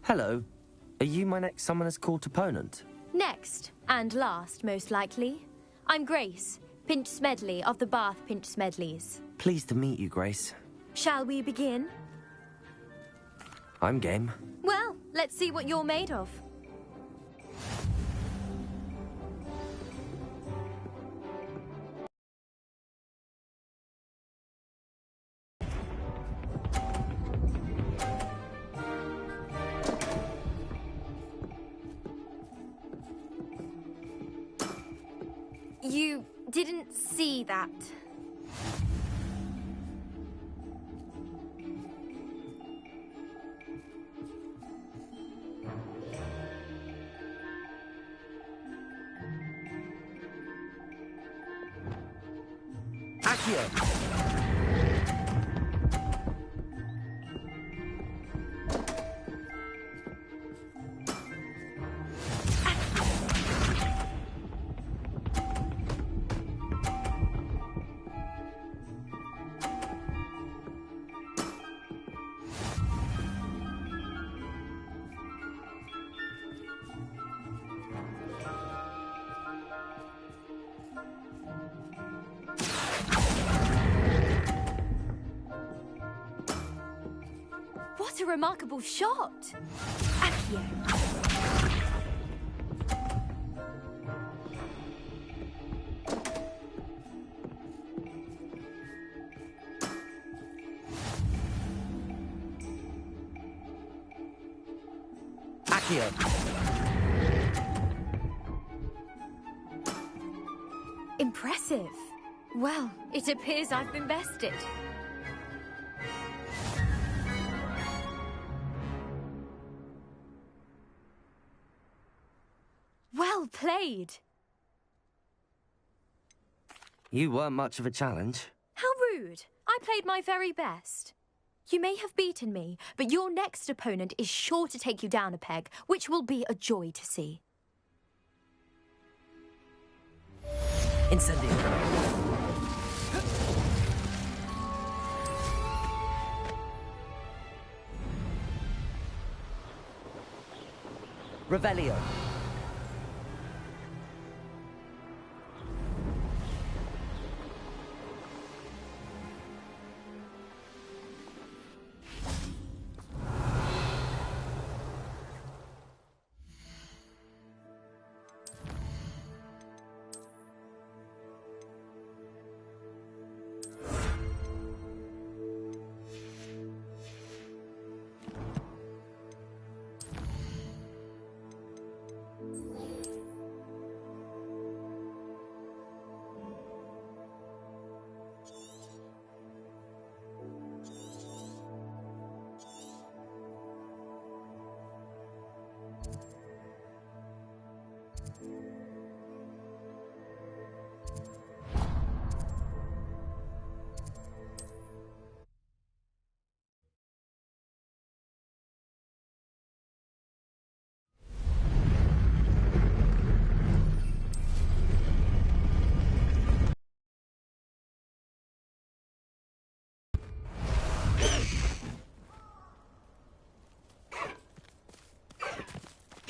Hello. Are you my next Summoner's Court opponent? Next, and last, most likely. I'm Grace, Pinch Smedley of the Bath Pinch Smedleys. Pleased to meet you, Grace. Shall we begin? I'm game. Well, let's see what you're made of. You didn't see that. Accio! What a remarkable shot! Accio. Impressive. Well, it appears I've been bested. Well played. You weren't much of a challenge. How rude. I played my very best. You may have beaten me, but your next opponent is sure to take you down a peg, which will be a joy to see. Incendio. Revelio.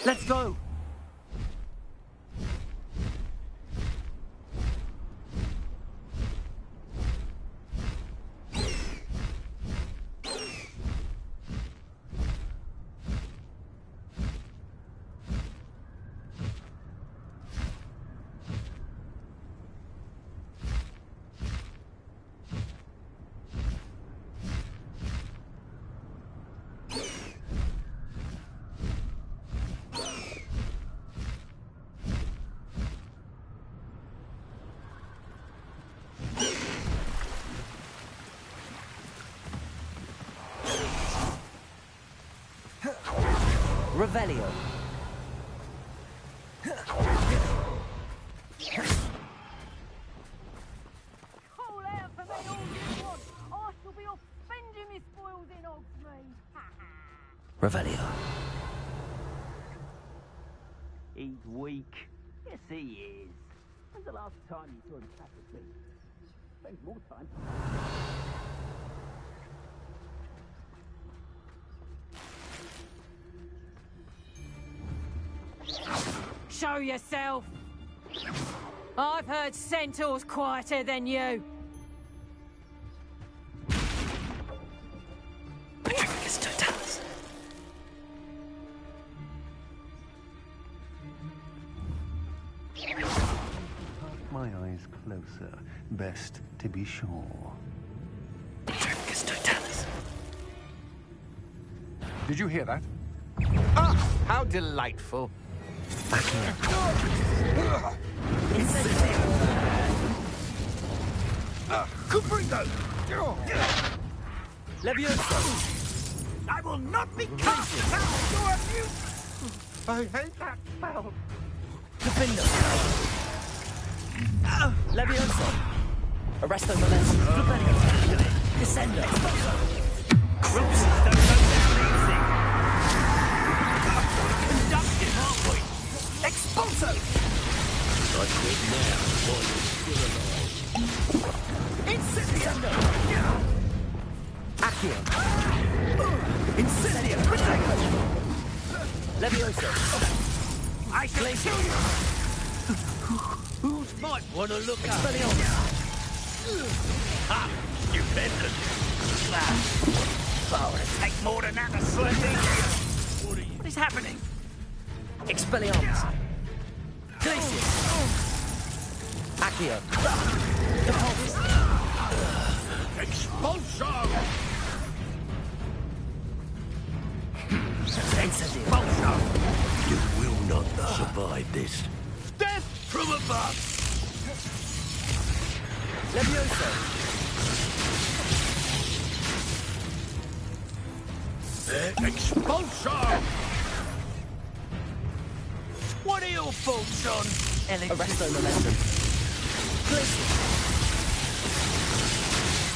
Let's go! Revelio. Call out for me all you want. I shall be off spending my spoils in Hogsmeade. Revelio. He's weak. Yes, he is. When's the last time you saw him practically? Spends more time. Show yourself! I've heard centaurs quieter than you. Patricus Totalis. My eyes closer. Best to be sure. Patricus Totalis. Did you hear that? Ah, how delightful. Cubrigo! Levioso. I will not be cast out your abuse! I hate that spell. Defendo. Levioso. Arresto Momentum. Descendo. Cruises don't go down easy. Conductive, aren't we? Expulso. I quit now while you're still alive. Incendio. Accio. Incendio. Levioso. I shall kill you! Who's might want to look up? Ha! Stupendous! Oh, it'll take more than that to slow me. What is happening? Expelliarmus. Glacius. Accio. Depulsus. Expulso! Incendio. You will not survive this. Death from above! Levioso. Expulso! What are your thoughts on Arresto Momentum. Glacius.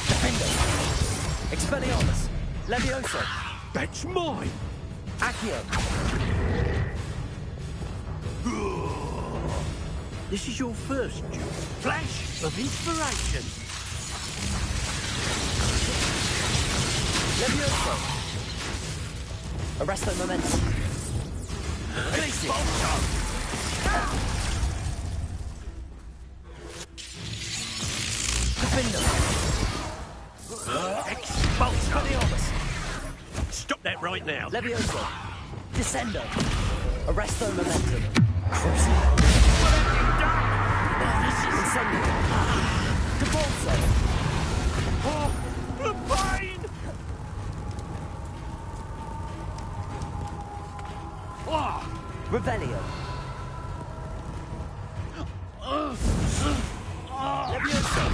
Defendo. Expelliarmus. Levioso. That's mine! Accio. This is your first flash of inspiration. Levioso. Arresto Momentum. Glacius. Defendo. Expelliarmus. Stop that right now. Levioso. Descendo. Arresto Momentum. Incendio. Depulso. Oh, the pain! Oh, Revelio. Levioso.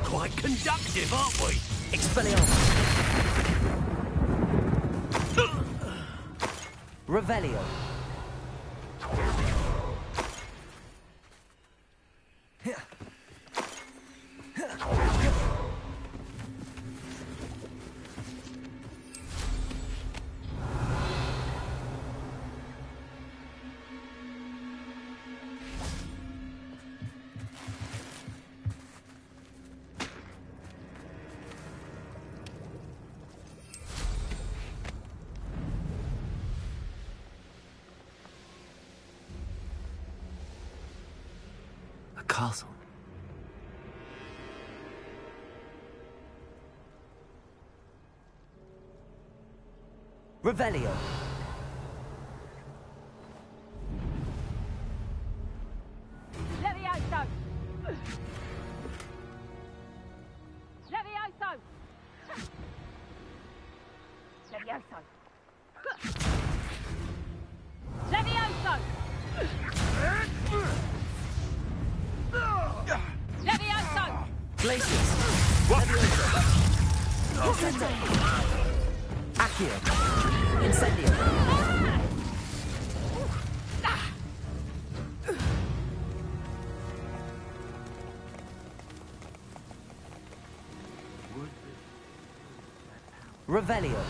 Quite conductive, aren't we? Expelliarmus. Revelio. A castle. Revelio. Levioso! Levioso! Levioso! Levioso! Levioso! Glacius. Levioso. Descendo. Accio. Incendio. Revelio.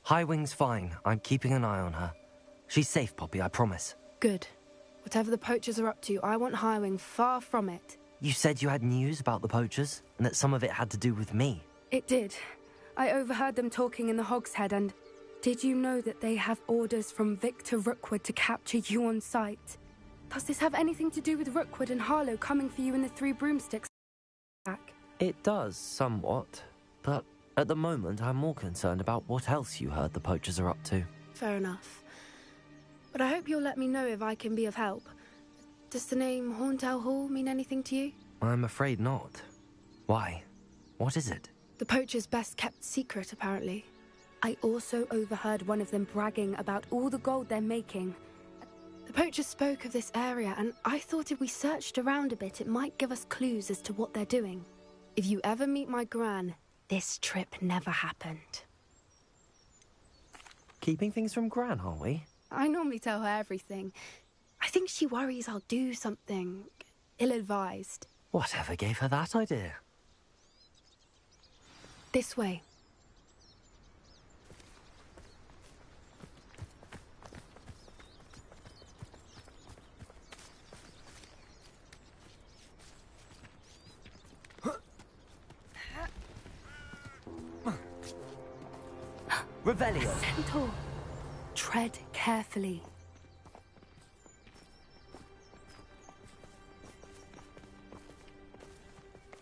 Highwing's fine. I'm keeping an eye on her. She's safe, Poppy, I promise. Good. Whatever the poachers are up to, I want Highwing far from it. You said you had news about the poachers, and that some of it had to do with me. It did. I overheard them talking in the Hogshead, and did you know that they have orders from Victor Rookwood to capture you on sight? Does this have anything to do with Rookwood and Harlow coming for you in the Three Broomsticks back? It does, somewhat. But at the moment, I'm more concerned about what else you heard the poachers are up to. Fair enough. But I hope you'll let me know if I can be of help. Does the name Horntail Hall mean anything to you? I'm afraid not. Why? What is it? The poachers' best-kept secret, apparently. I also overheard one of them bragging about all the gold they're making. The poachers spoke of this area, and I thought if we searched around a bit, it might give us clues as to what they're doing. If you ever meet my gran, this trip never happened. Keeping things from Gran, are we? I normally tell her everything. I think she worries I'll do something ill-advised. Whatever gave her that idea? This way. Revelio! Centaur! Tread carefully.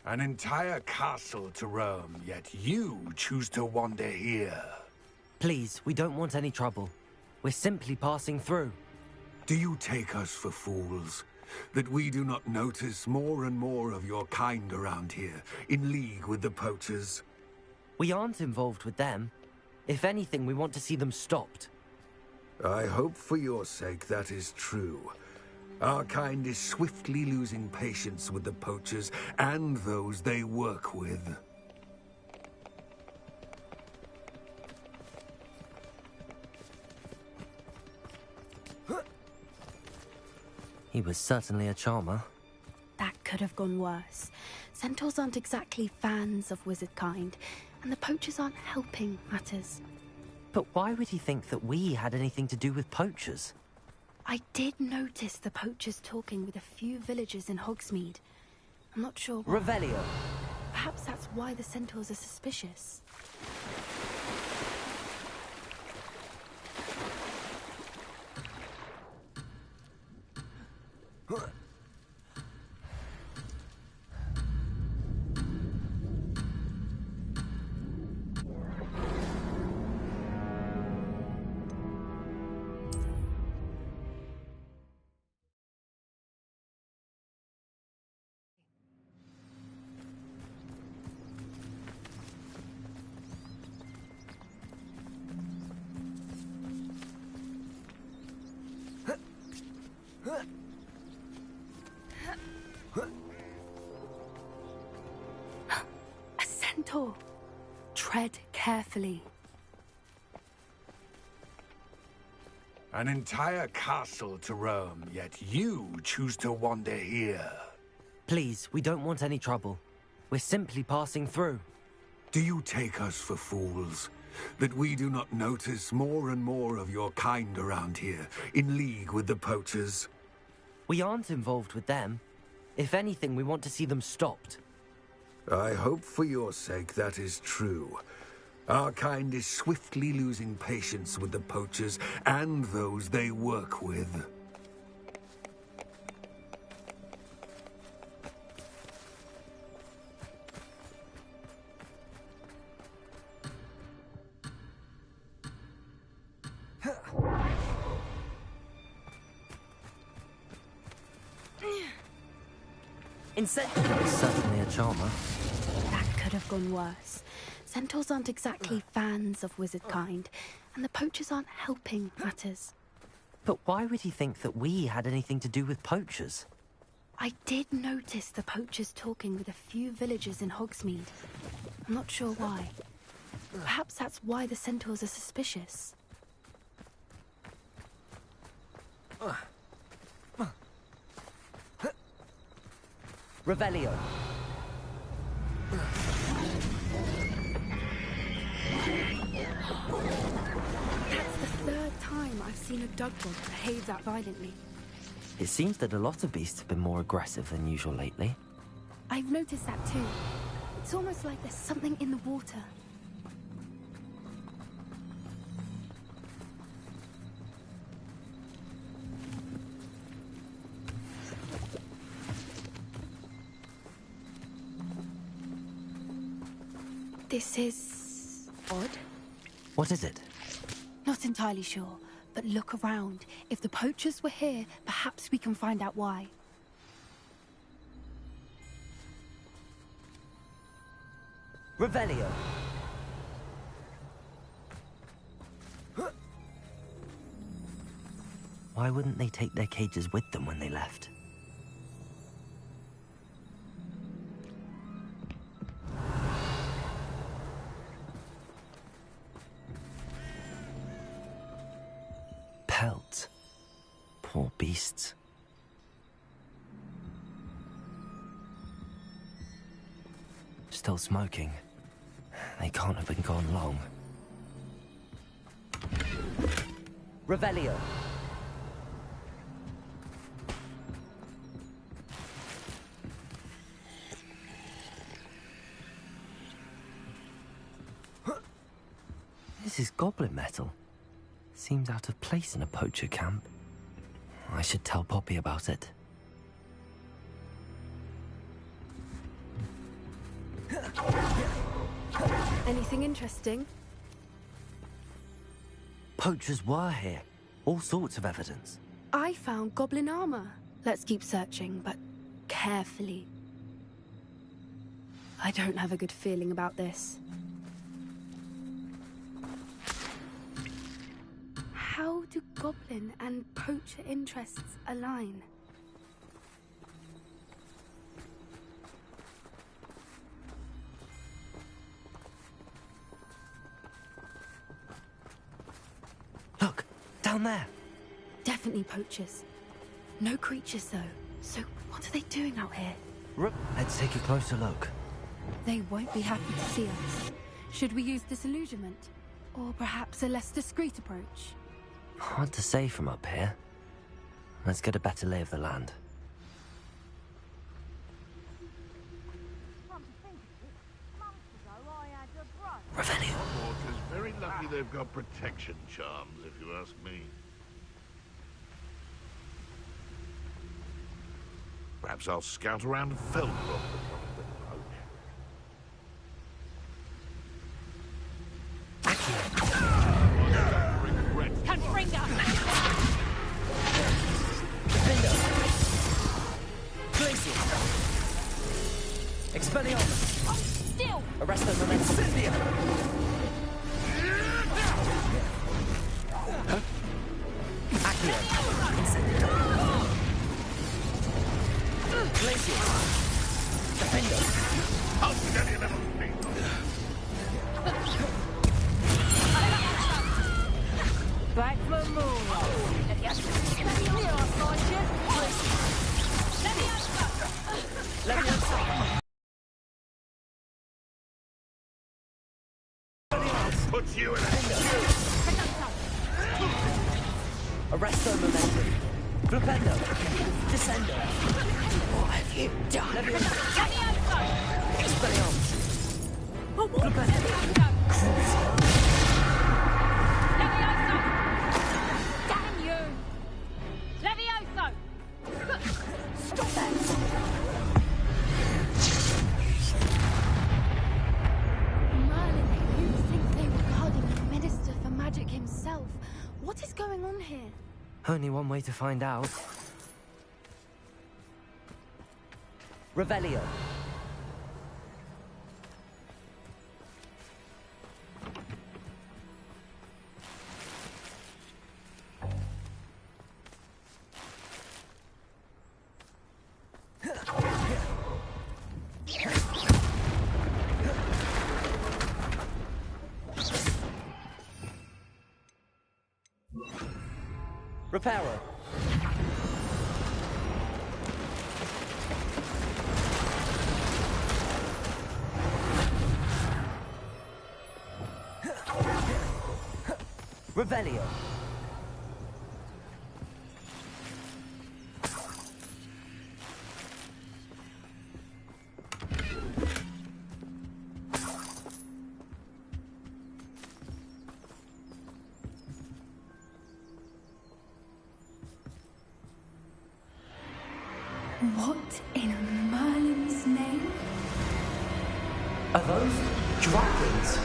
An entire castle to roam, yet you choose to wander here. Please, we don't want any trouble. We're simply passing through. Do you take us for fools? That we do not notice more and more of your kind around here, in league with the poachers? We aren't involved with them. If anything, we want to see them stopped. I hope for your sake that is true. Our kind is swiftly losing patience with the poachers and those they work with. He was certainly a charmer. That could have gone worse. Centaurs aren't exactly fans of wizard kind, and the poachers aren't helping matters. But why would he think that we had anything to do with poachers? I did notice the poachers talking with a few villagers in Hogsmeade. I'm not sure why. Revelio! Perhaps that's why the centaurs are suspicious. A centaur. Tread carefully. An entire castle to roam, yet you choose to wander here. Please, we don't want any trouble. We're simply passing through. Do you take us for fools? That we do not notice more and more of your kind around here, in league with the poachers? We aren't involved with them. If anything, we want to see them stopped. I hope for your sake that is true. Our kind is swiftly losing patience with the poachers and those they work with. It's certainly a charmer. That could have gone worse. Centaurs aren't exactly fans of wizard kind, and the poachers aren't helping matters. But why would he think that we had anything to do with poachers? I did notice the poachers talking with a few villagers in Hogsmeade. I'm not sure why. Perhaps that's why the centaurs are suspicious. Revelio. That's the third time I've seen a dugdog behave that violently. It seems that a lot of beasts have been more aggressive than usual lately. I've noticed that too. It's almost like there's something in the water. This is odd. What is it? Not entirely sure, but look around. If the poachers were here, perhaps we can find out why. Revelio. Why wouldn't they take their cages with them when they left? Pelt. Poor beasts. Still smoking. They can't have been gone long. Revelio. This is goblin metal. Seems out of place in a poacher camp. I should tell Poppy about it. Anything interesting? Poachers were here. All sorts of evidence. I found goblin armor. Let's keep searching, but carefully. I don't have a good feeling about this. How do goblin and poacher interests align? Look, down there. Definitely poachers. No creatures, though. So what are they doing out here? Let's take a closer look. They won't be happy to see us. Should we use disillusionment? Or perhaps a less discreet approach? Hard to say from up here. Let's get a better lay of the land. Come to think of it, months ago I had a brother. Revelio. Water's very lucky they've got protection charms, if you ask me. Perhaps I'll scout around Feldrock for something with the poach. Confringo! Expelliarmus! I'm still! Arrest them, momentum. Incendia! Accio! Glacier! Defender! Outstanding level speed. Back for more! Put you in a Arresto momentum. Flipendo. Descendo. What have you done? Expelliarmus. Flipendo. Damn you! Levioso! Stop that! Merlin, you think they were guarding the Minister for Magic himself? What is going on here? Only one way to find out. Revelio. Reparo. Revelio. What in Merlin's name? Are those dragons?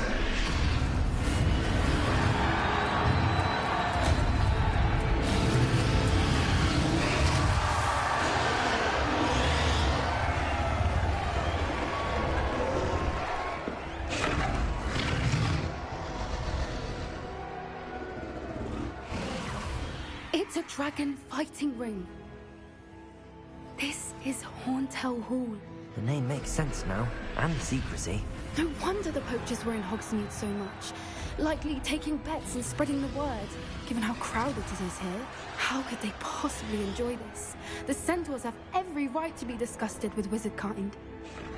It's a dragon fighting ring. This is Horntail Hall. The name makes sense now, and the secrecy. No wonder the poachers were in Hogsmeade so much. Likely taking bets and spreading the word. Given how crowded it is here, how could they possibly enjoy this? The centaurs have every right to be disgusted with wizard kind.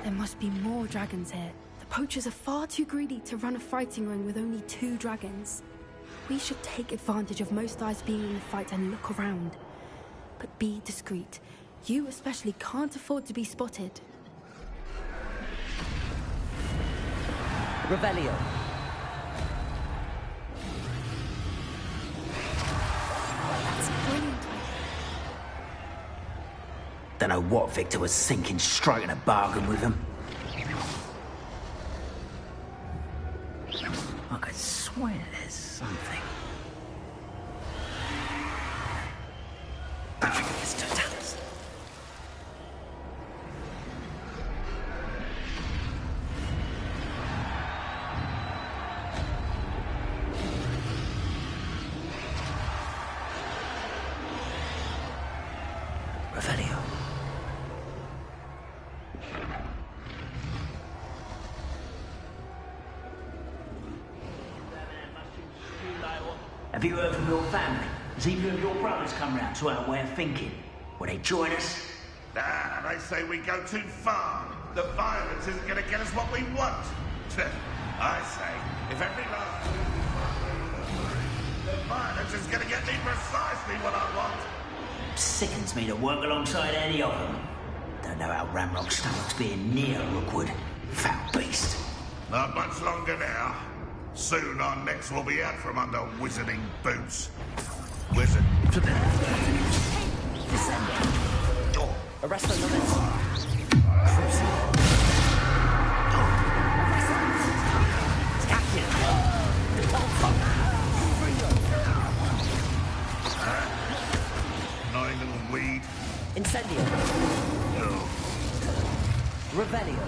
There must be more dragons here. The poachers are far too greedy to run a fighting ring with only 2 dragons. We should take advantage of most eyes being in the fight and look around. But be discreet. You especially can't afford to be spotted. Revelio. That's brilliant. Don't know what Victor was thinking, striking a bargain with him. I could swear there's something. I think it's too tense. Revelio. Have you heard from your family? Has either of your brothers come round to our way of thinking? Will they join us? Nah, they say we go too far. The violence isn't going to get us what we want. I say, if every last... The violence is going to get me precisely what I want. Sickens me to work alongside any of them. Don't know how Ramrock's stomach's being near Rookwood. Foul beast. Not much longer now. Soon our necks will be out from under wizarding boots. Wizard. Arrest the limits. Annoying little weed. Incendio. No. Revelio.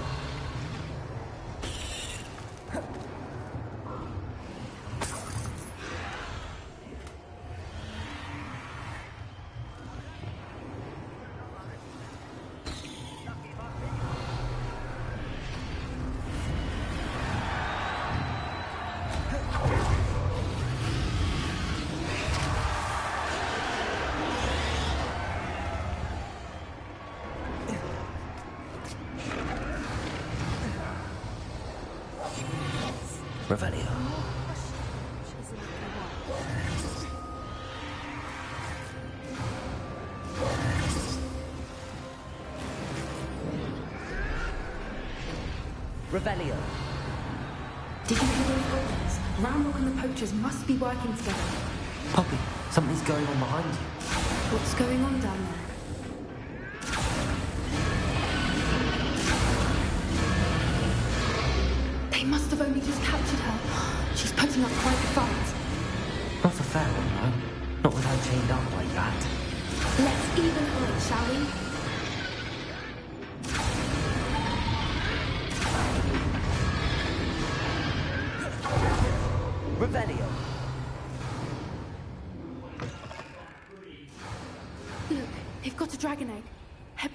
Revelio. Revelio. Did you hear those orders? Ramrock and the poachers must be working together. Poppy, something's going on behind you. What's going on down there? They must have only just captured her. She's putting up quite a fight. Not a fair one, though. Not with her chained up like that. Let's even odds, shall we?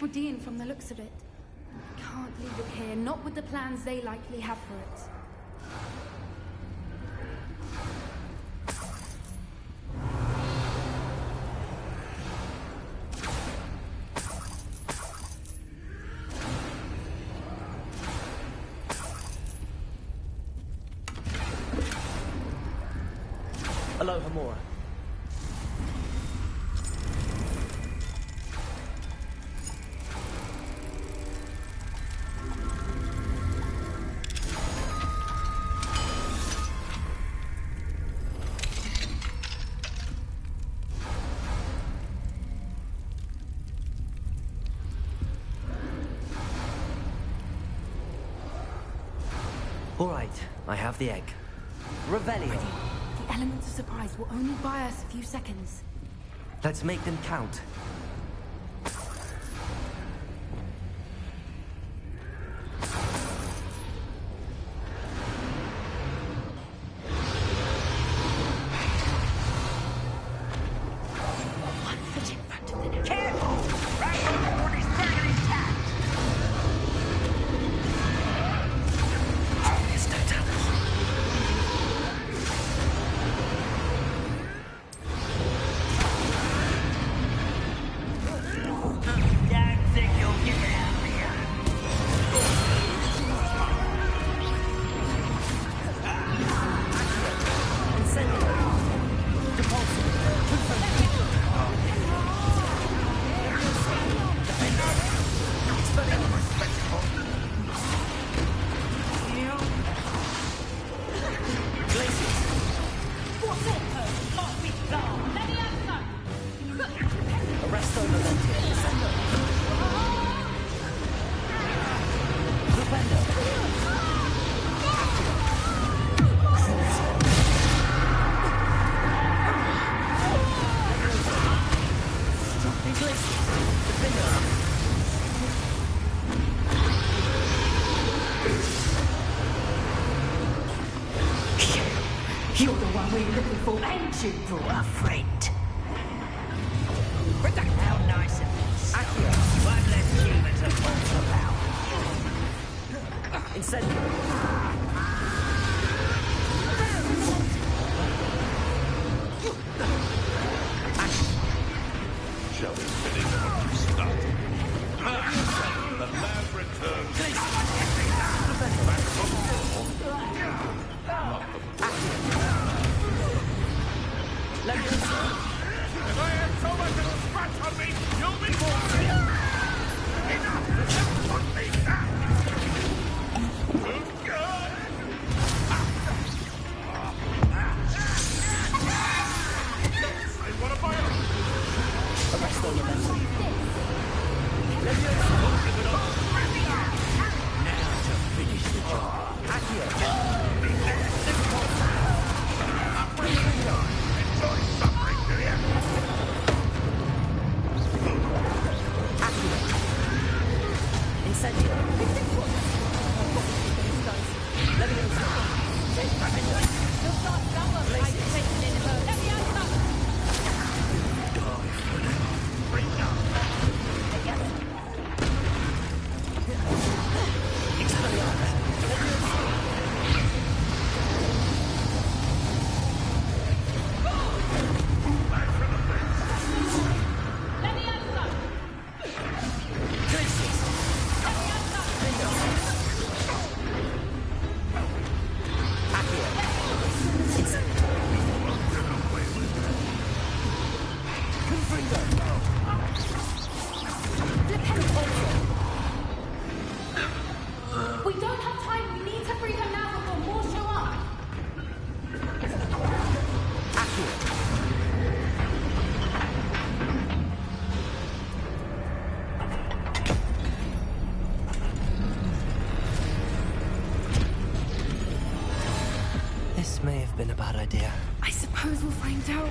Hebridean from the looks of it. Can't leave it here, not with the plans they likely have for it. Hello, Hamura. All right, I have the egg. Revelio. The elements of surprise will only buy us a few seconds. Let's make them count. One foot in front of the next. Careful! Right on his burger intact! It's no time. Don't think you'll get it out of here. Arresto Valente. You're the one we're looking for, ain't you, for a friend? How nice of this. One less human to bolt about. Incendio. Shall we finish what you started? The lab returns. Back from if I have so much little scratch on me, you'll be warned. Enough! Just put me down! Too good! I want to buy it! Arresto Valente. Now to finish the job. Enjoy suffering, do you? Incendio. We don't have time. We need to free her now before more show up. This may have been a bad idea. I suppose we'll find out.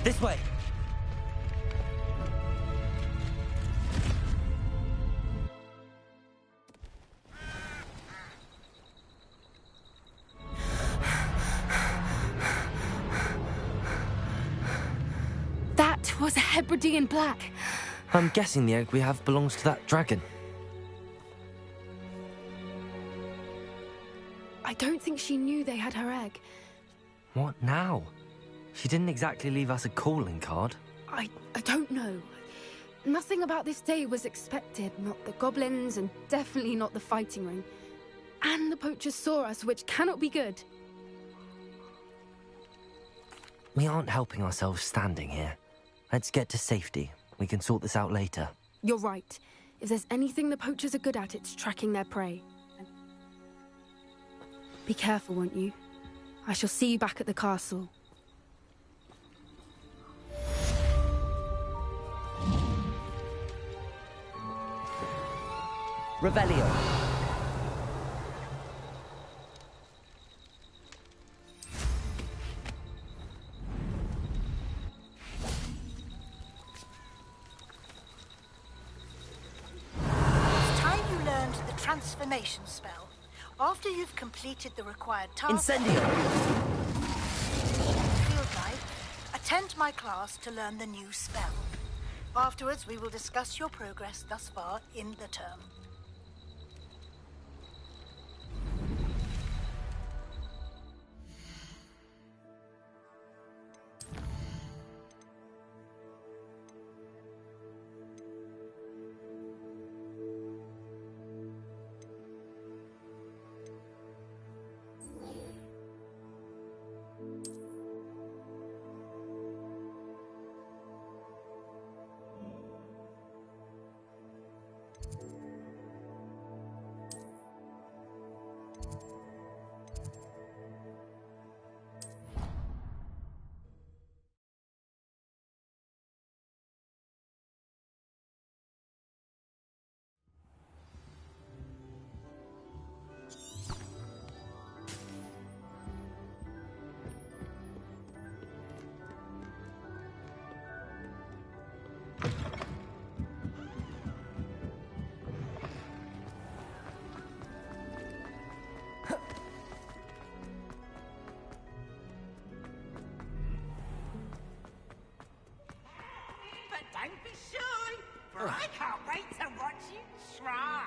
This way! That was a Hebridean black. I'm guessing the egg we have belongs to that dragon. I don't think she knew they had her egg. What now? She didn't exactly leave us a calling card. I don't know. Nothing about this day was expected. Not the goblins, and definitely not the fighting ring. And the poachers saw us, which cannot be good. We aren't helping ourselves standing here. Let's get to safety. We can sort this out later. You're right. If there's anything the poachers are good at, it's tracking their prey. Be careful, won't you? I shall see you back at the castle. Revelio. It's time you learned the transformation spell. After you've completed the required task... Incendio! Field guide, attend my class to learn the new spell. Afterwards, we will discuss your progress thus far in the term. Don't be shy, for I can't wait to watch you try.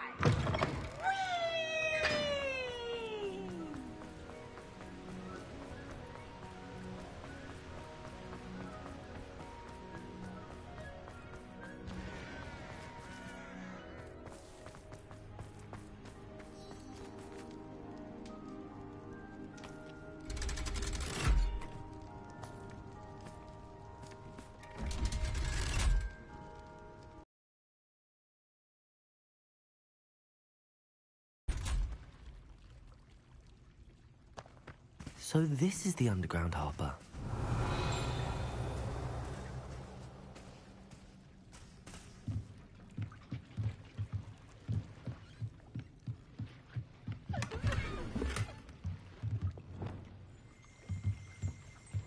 So this is the underground harbour.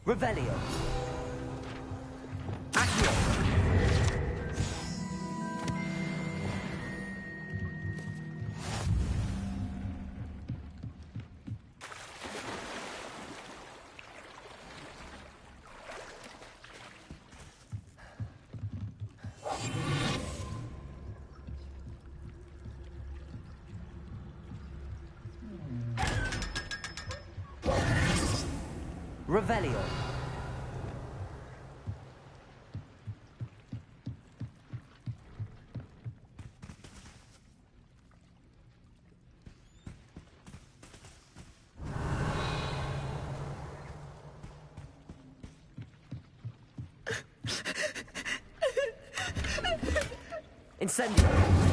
Revelio. Accio. Revelio. Incendio.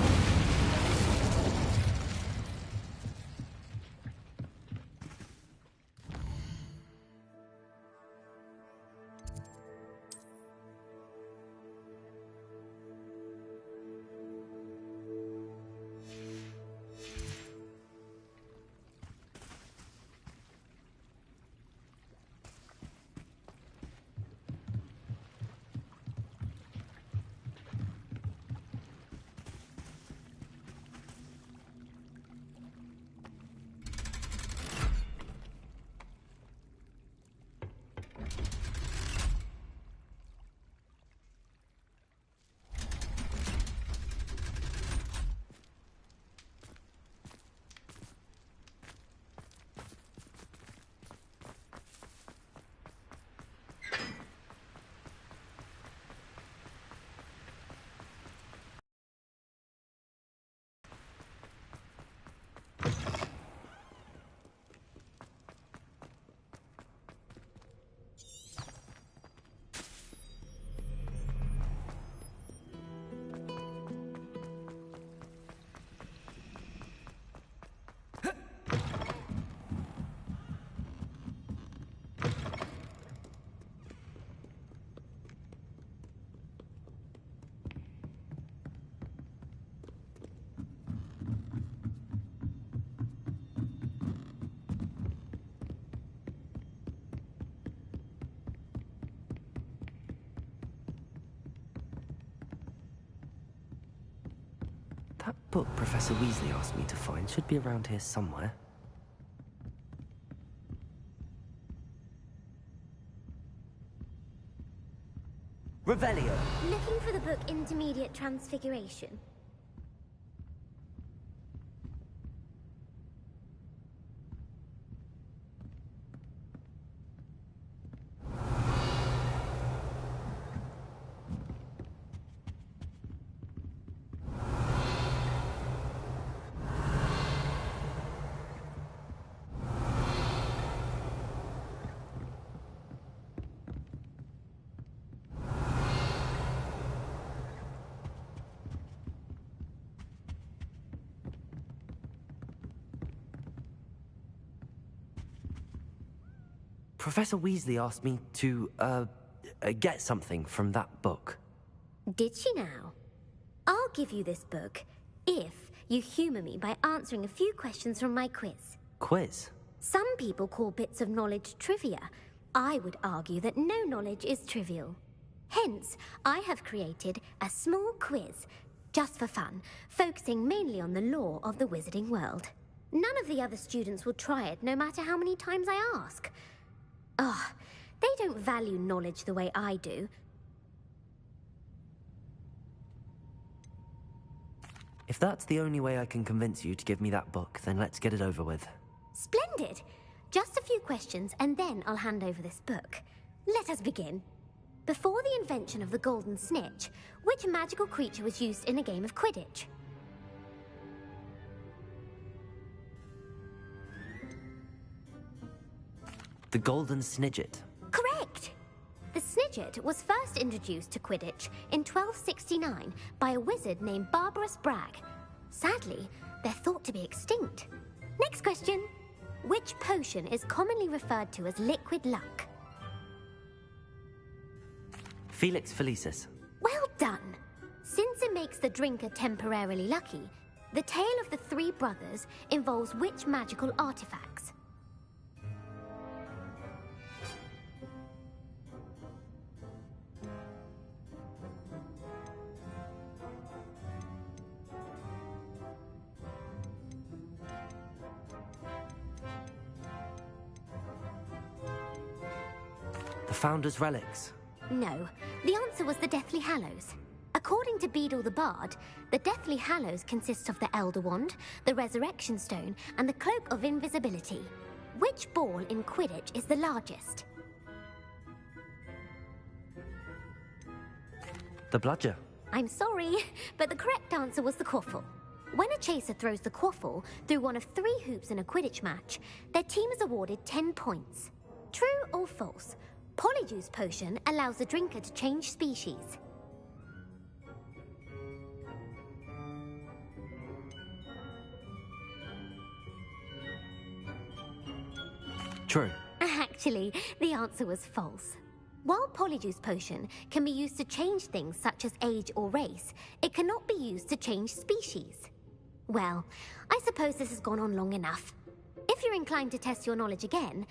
book Professor Weasley asked me to find should be around here somewhere. Revelio. Looking for the book Intermediate Transfiguration? Professor Weasley asked me to, get something from that book. Did she now? I'll give you this book if you humour me by answering a few questions from my quiz. Quiz? Some people call bits of knowledge trivia. I would argue that no knowledge is trivial. Hence, I have created a small quiz, just for fun, focusing mainly on the lore of the wizarding world. None of the other students will try it, no matter how many times I ask. Oh, they don't value knowledge the way I do. If that's the only way I can convince you to give me that book, then let's get it over with. Splendid! Just a few questions, and then I'll hand over this book. Let us begin. Before the invention of the golden snitch, which magical creature was used in a game of Quidditch? The Golden Snidget. Correct! The Snidget was first introduced to Quidditch in 1269 by a wizard named Barbarous Bragg. Sadly, they're thought to be extinct. Next question. Which potion is commonly referred to as liquid luck? Felix Felicis. Well done! Since it makes the drinker temporarily lucky, the tale of the three brothers involves which magical artifacts? The Founder's Relics. No, the answer was the Deathly Hallows. According to Beedle the Bard, the Deathly Hallows consists of the Elder Wand, the Resurrection Stone, and the Cloak of Invisibility. Which ball in Quidditch is the largest? The Bludger. I'm sorry, but the correct answer was the Quaffle. When a chaser throws the Quaffle through one of 3 hoops in a Quidditch match, their team is awarded 10 points. True or false? Polyjuice Potion allows the drinker to change species. True. Actually, the answer was false. While Polyjuice Potion can be used to change things such as age or race, it cannot be used to change species. Well, I suppose this has gone on long enough. If you're inclined to test your knowledge again,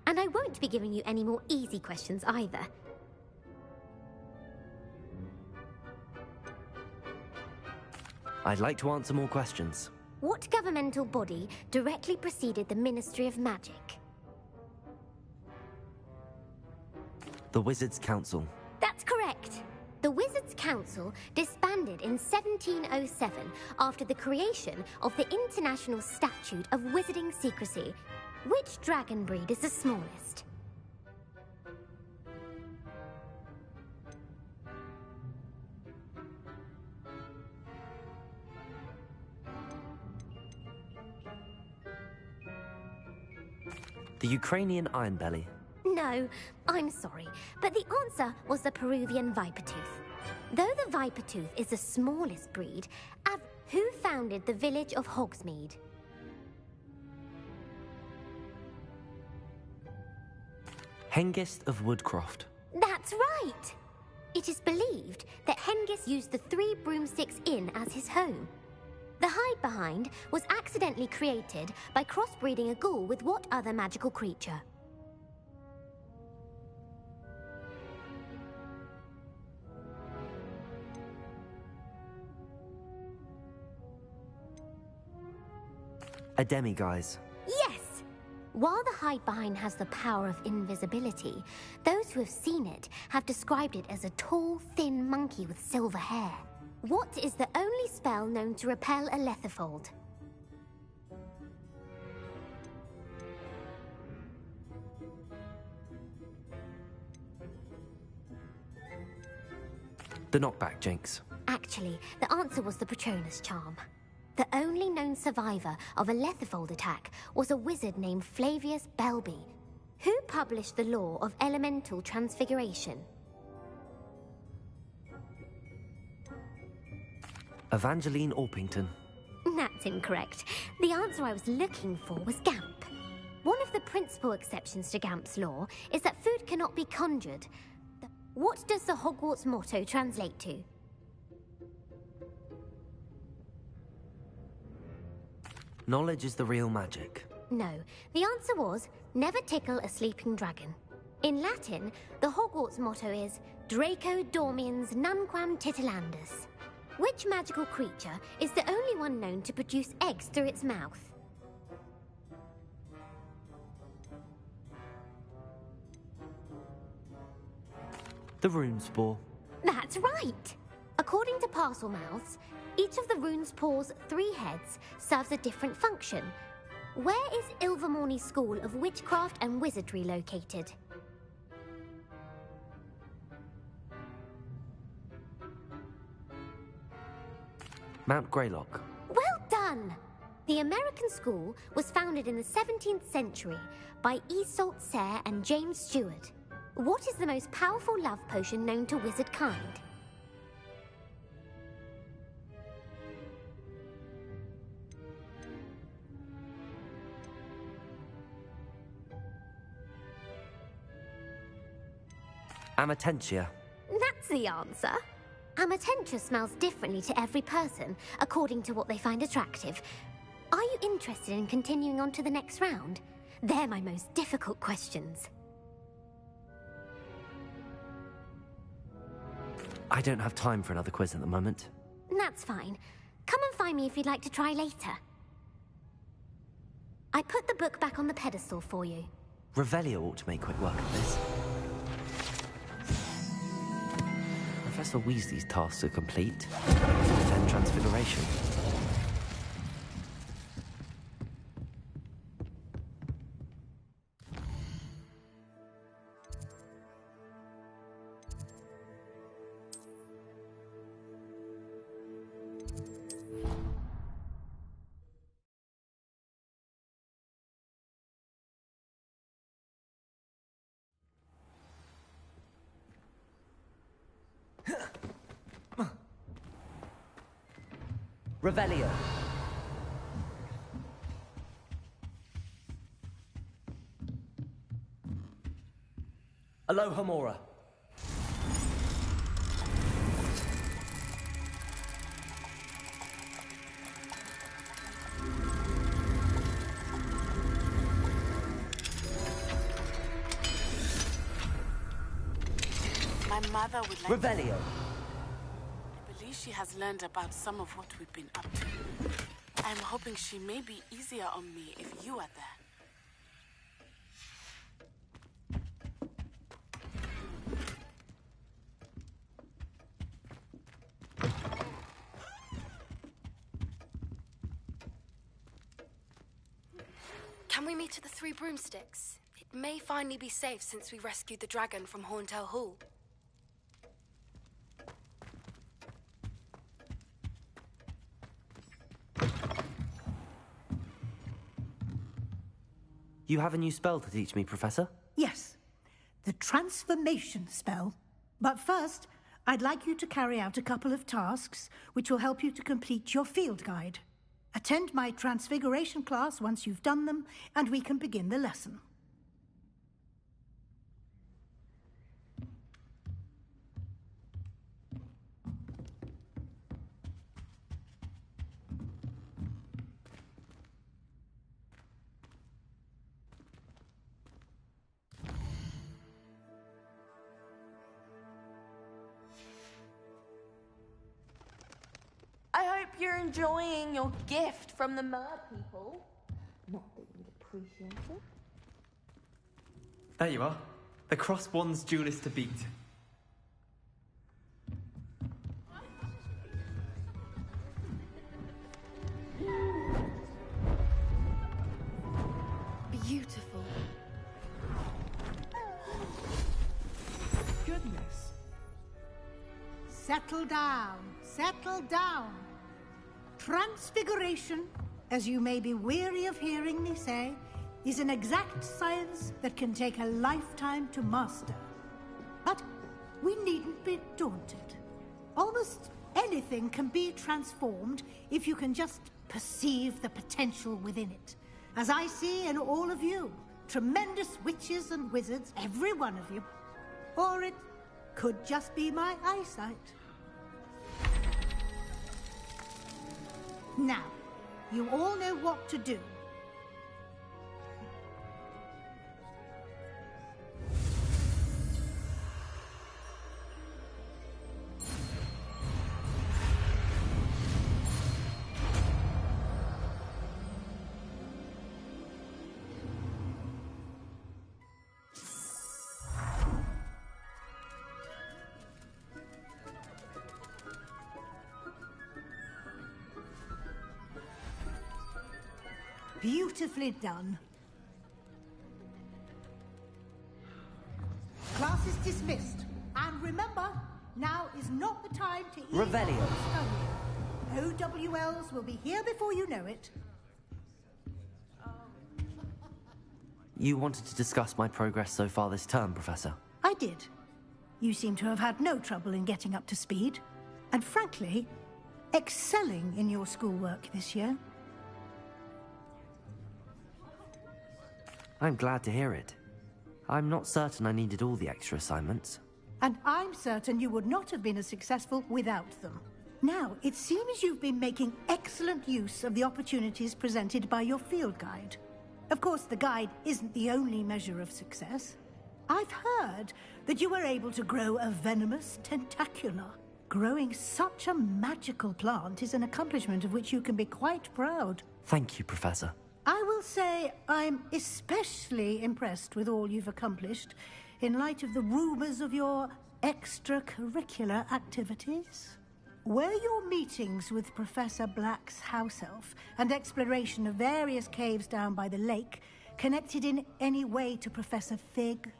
and I won't be giving you any more easy questions either. I'd like to answer more questions. What governmental body directly preceded the Ministry of Magic? The Wizards' Council. That's correct. The Wizards' Council disbanded in 1707 after the creation of the International Statute of Wizarding Secrecy. Which dragon breed is the smallest? The Ukrainian Ironbelly. No, I'm sorry, but the answer was the Peruvian Vipertooth. Though the Vipertooth is the smallest breed, who founded the village of Hogsmeade? Hengist of Woodcroft. That's right! It is believed that Hengist used the 3 Broomsticks Inn as his home. The hide behind was accidentally created by crossbreeding a ghoul with what other magical creature? A demiguise. Yes! While the Hidebehind has the power of invisibility, those who have seen it have described it as a tall, thin monkey with silver hair. What is the only spell known to repel a lethifold? The knockback jinx. Actually, the answer was the Patronus charm. The only known survivor of a lethifold attack was a wizard named Flavius Belby, who published the law of elemental transfiguration. Evangeline Orpington. That's incorrect. The answer I was looking for was Gamp. One of the principal exceptions to Gamp's law is that food cannot be conjured. What does the Hogwarts motto translate to? Knowledge is the real magic. No, the answer was, never tickle a sleeping dragon. In Latin, the Hogwarts motto is, Draco dormiens nunquam titilandus. Which magical creature is the only one known to produce eggs through its mouth? The rune spore. That's right! According to parcel mouths, each of the rune's paws' 3 heads serves a different function. Where is Ilvermorny School of Witchcraft and Wizardry located? Mount Greylock. Well done! The American school was founded in the 17th century by Iseult Sayre and James Stewart. What is the most powerful love potion known to wizard kind? Amatentia. That's the answer. Amatentia smells differently to every person, according to what they find attractive. Are you interested in continuing on to the next round? They're my most difficult questions. I don't have time for another quiz at the moment. That's fine. Come and find me if you'd like to try later. I put the book back on the pedestal for you. Revelio ought to make quick work of this. Professor Weasley's tasks are complete. 10 transfiguration. Revelio. Alohomora. My mother would like Revelio. I believe she has learned about some of what we've been up to. I'm hoping she may be easier on me if you are there. Can we meet at the Three Broomsticks? It may finally be safe since we rescued the dragon from Horntail Hall. You have a new spell to teach me, Professor? Yes, the transformation spell. But first, I'd like you to carry out a couple of tasks which will help you to complete your field guide. Attend my transfiguration class once you've done them, and we can begin the lesson. I hope you're enjoying your gift from the Mer people. Not that you'd appreciate it. There you are. The cross one's duelist to beat. Beautiful. Goodness. Settle down. Settle down. Transfiguration, as you may be weary of hearing me say, is an exact science that can take a lifetime to master. But we needn't be daunted. Almost anything can be transformed if you can just perceive the potential within it. As I see in all of you, tremendous witches and wizards, every one of you. Or it could just be my eyesight. Now, you all know what to do. Beautifully done. Class is dismissed. And remember, now is not the time to eat Revelio. or study. OWLs will be here before you know it. You wanted to discuss my progress so far this term, Professor? I did. You seem to have had no trouble in getting up to speed. And frankly, excelling in your schoolwork this year. I'm glad to hear it. I'm not certain I needed all the extra assignments. And I'm certain you would not have been as successful without them. Now, it seems you've been making excellent use of the opportunities presented by your field guide. Of course, the guide isn't the only measure of success. I've heard that you were able to grow a venomous tentacula. Growing such a magical plant is an accomplishment of which you can be quite proud. Thank you, Professor. I will say I'm especially impressed with all you've accomplished in light of the rumors of your extracurricular activities. Were your meetings with Professor Black's house elf and exploration of various caves down by the lake connected in any way to Professor Fig?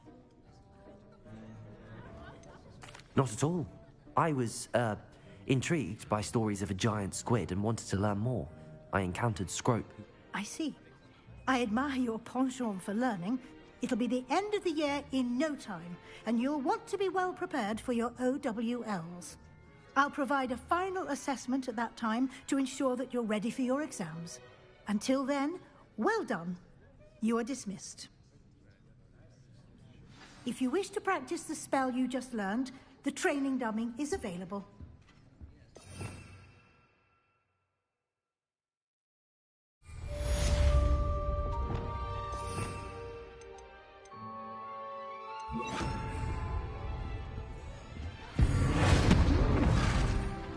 Not at all. I was, intrigued by stories of a giant squid and wanted to learn more. I encountered Scrope. I see. I admire your penchant for learning. It'll be the end of the year in no time, and you'll want to be well prepared for your OWLs. I'll provide a final assessment at that time to ensure that you're ready for your exams. Until then, well done. You are dismissed. If you wish to practice the spell you just learned, the training dummy is available.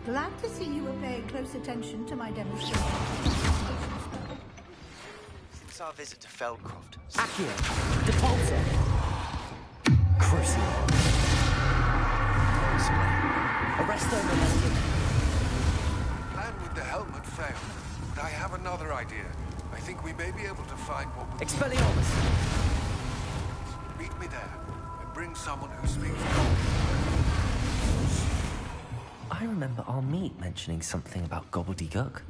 Glad to see you were paying close attention to my demonstration. Since our visit to Feldcroft... Accio! Depulso! Crucial! Arresto Momentum! Plan with the helmet failed, but I have another idea. I think we may be able to find what we... Expelliarmus! Meet me there, and bring someone who speaks common. I remember our meet mentioning something about gobbledygook.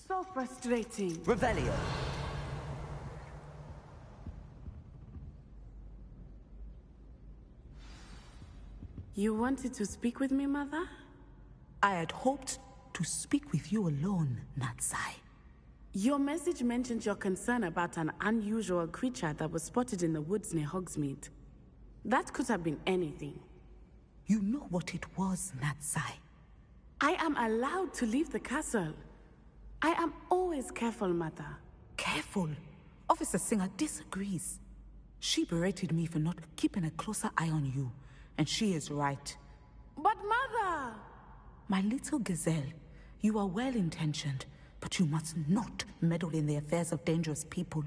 So frustrating. Revelio. You wanted to speak with me, Mother? I had hoped to speak with you alone, Natsai. Your message mentioned your concern about an unusual creature that was spotted in the woods near Hogsmeade. That could have been anything. You know what it was, Natsai. I am allowed to leave the castle. I am always careful, Mother. Careful? Officer Singer disagrees. She berated me for not keeping a closer eye on you, and she is right. But Mother! My little gazelle, you are well-intentioned, but you must not meddle in the affairs of dangerous people.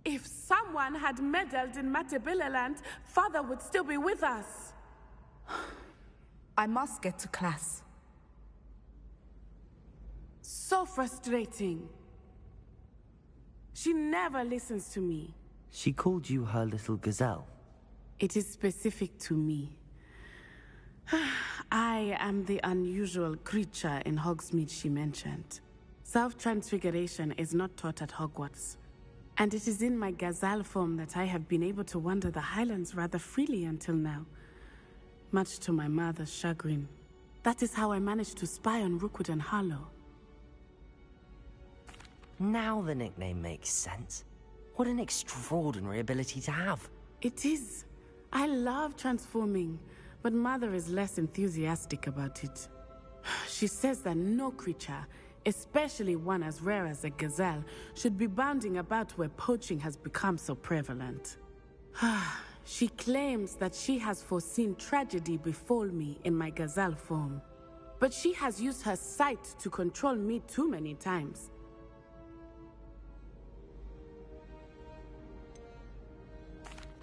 If someone had meddled in Matabeleland, Father would still be with us. I must get to class. So frustrating. She never listens to me. She called you her little gazelle. It is specific to me. I am the unusual creature in Hogsmeade she mentioned. Self-transfiguration is not taught at Hogwarts. And it is in my gazelle form that I have been able to wander the Highlands rather freely until now. Much to my mother's chagrin. That is how I managed to spy on Rookwood and Harlow. Now the nickname makes sense. What an extraordinary ability to have. It is. I love transforming, but Mother is less enthusiastic about it. She says that no creature, especially one as rare as a gazelle, should be bounding about where poaching has become so prevalent. She claims that she has foreseen tragedy befall me in my gazelle form. But she has used her sight to control me too many times.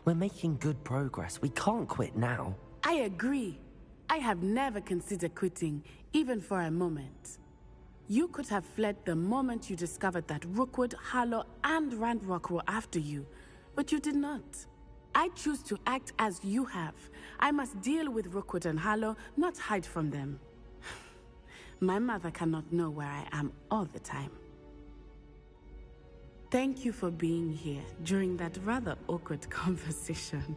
We're making good progress. We can't quit now. I agree. I have never considered quitting, even for a moment. You could have fled the moment you discovered that Rookwood, Harlow, and Randrock were after you, but you did not. I choose to act as you have. I must deal with Rookwood and Harlow, not hide from them. My mother cannot know where I am all the time. Thank you for being here during that rather awkward conversation.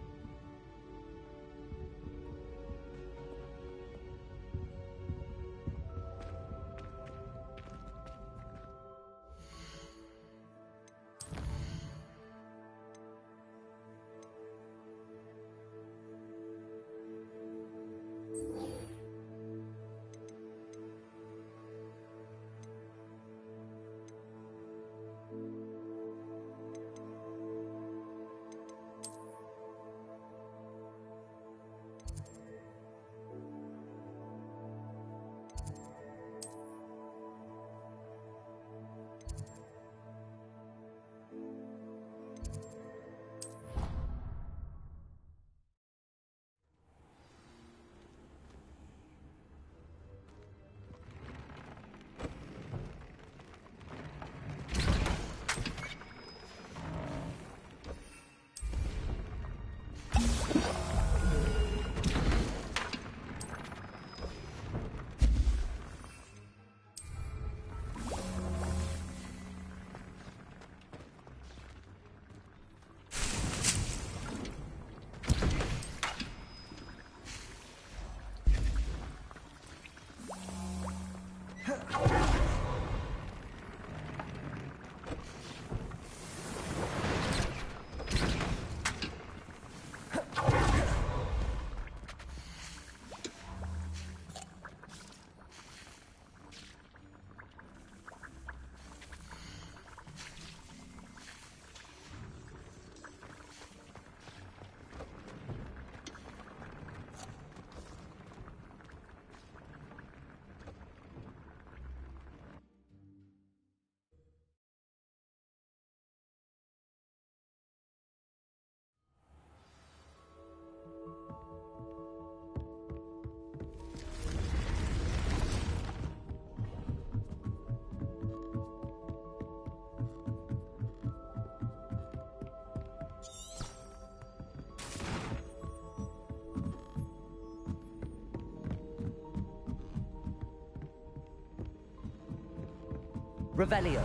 Revelio.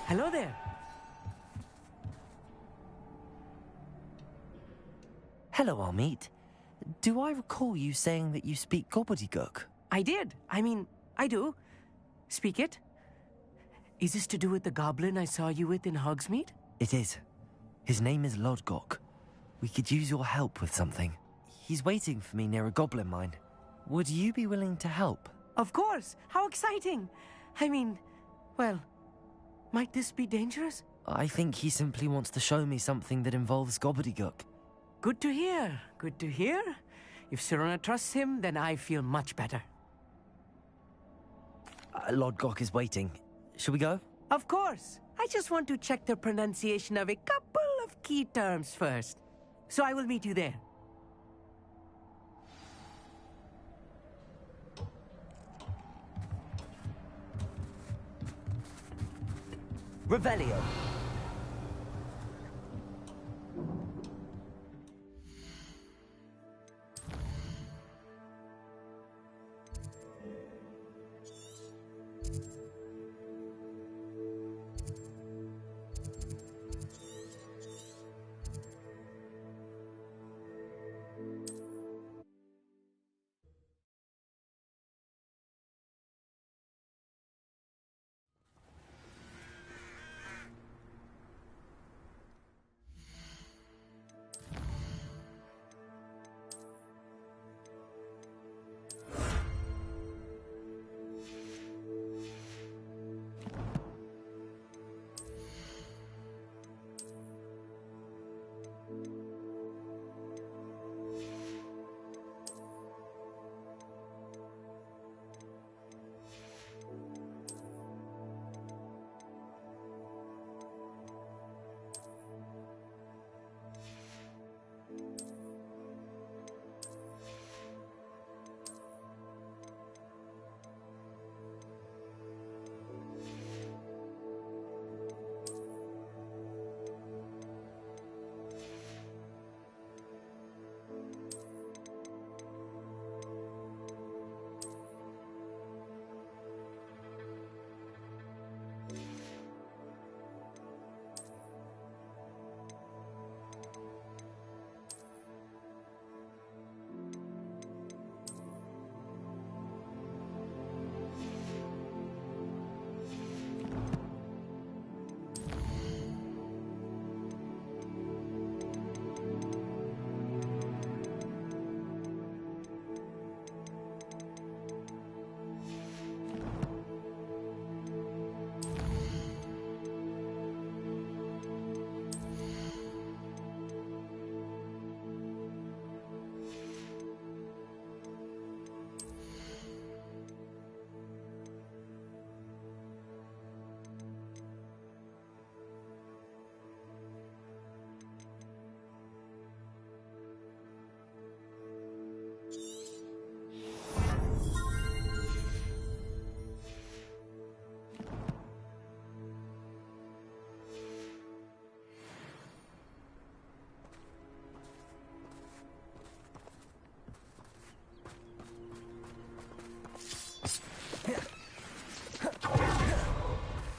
Hello there. Hello, Amit. Do I recall you saying that you speak gobbledygook? I did. I mean, I do. Speak it. Is this to do with the goblin I saw you with in Hogsmeade? It is. His name is Lodgok. We could use your help with something. He's waiting for me near a goblin mine. Would you be willing to help? Of course. How exciting. I mean, well, might this be dangerous? I think he simply wants to show me something that involves gobbledygook. Good to hear. Good to hear. If Sirona trusts him, then I feel much better. Lodgok is waiting. Shall we go? Of course. I just want to check the pronunciation of a couple of key terms first. So I will meet you there. Revelio.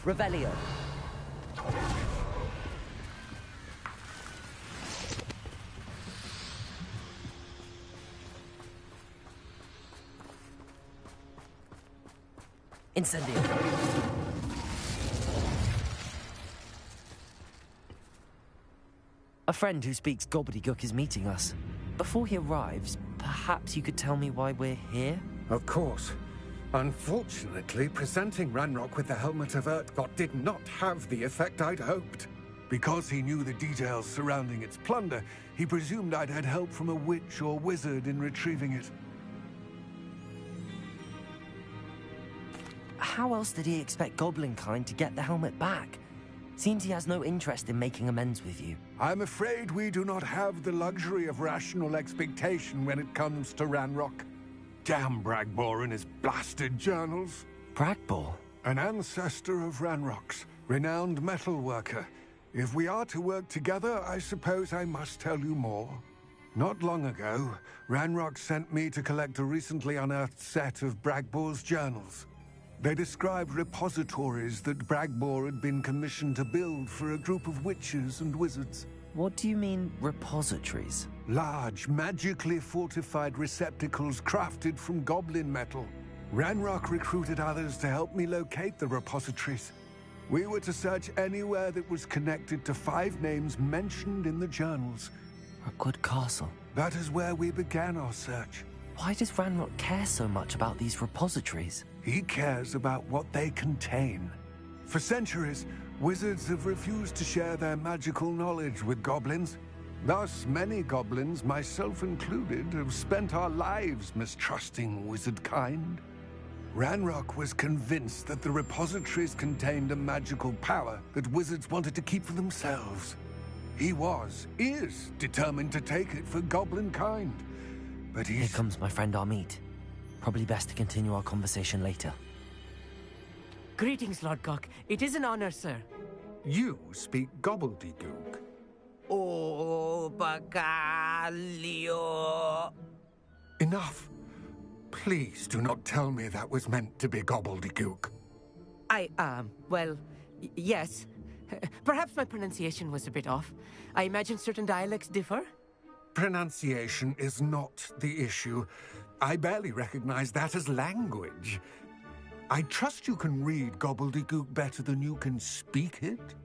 Revelio. Incendio. A friend who speaks gobbledygook is meeting us. Before he arrives, perhaps you could tell me why we're here? Of course. Unfortunately, presenting Ranrock with the Helmet of Urtkot did not have the effect I'd hoped. Because he knew the details surrounding its plunder, he presumed I'd had help from a witch or wizard in retrieving it. How else did he expect Goblinkind to get the helmet back? Seems he has no interest in making amends with you. I'm afraid we do not have the luxury of rational expectation when it comes to Ranrock. Damn Bragbor and his blasted journals. Bragbor? An ancestor of Ranrock's, renowned metal worker. If we are to work together, I suppose I must tell you more. Not long ago, Ranrock sent me to collect a recently unearthed set of Bragbor's journals. They described repositories that Bragbor had been commissioned to build for a group of witches and wizards. What do you mean, repositories? Large, magically fortified receptacles crafted from goblin metal. Ranrock recruited others to help me locate the repositories. We were to search anywhere that was connected to 5 names mentioned in the journals. Rookwood Castle. That is where we began our search. Why does Ranrock care so much about these repositories? He cares about what they contain. For centuries, wizards have refused to share their magical knowledge with goblins. Thus, many goblins, myself included, have spent our lives mistrusting wizard kind. Ranrock was convinced that the repositories contained a magical power that wizards wanted to keep for themselves. He is determined to take it for goblin kind. But Here comes my friend Amit. Probably best to continue our conversation later. Greetings, Lord Cock. It is an honor, sir. You speak gobbledygook. Oh, Bagalio. Enough. Please do not tell me that was meant to be gobbledygook. Yes. Perhaps my pronunciation was a bit off. I imagine certain dialects differ. Pronunciation is not the issue. I barely recognize that as language. I trust you can read gobbledygook better than you can speak it?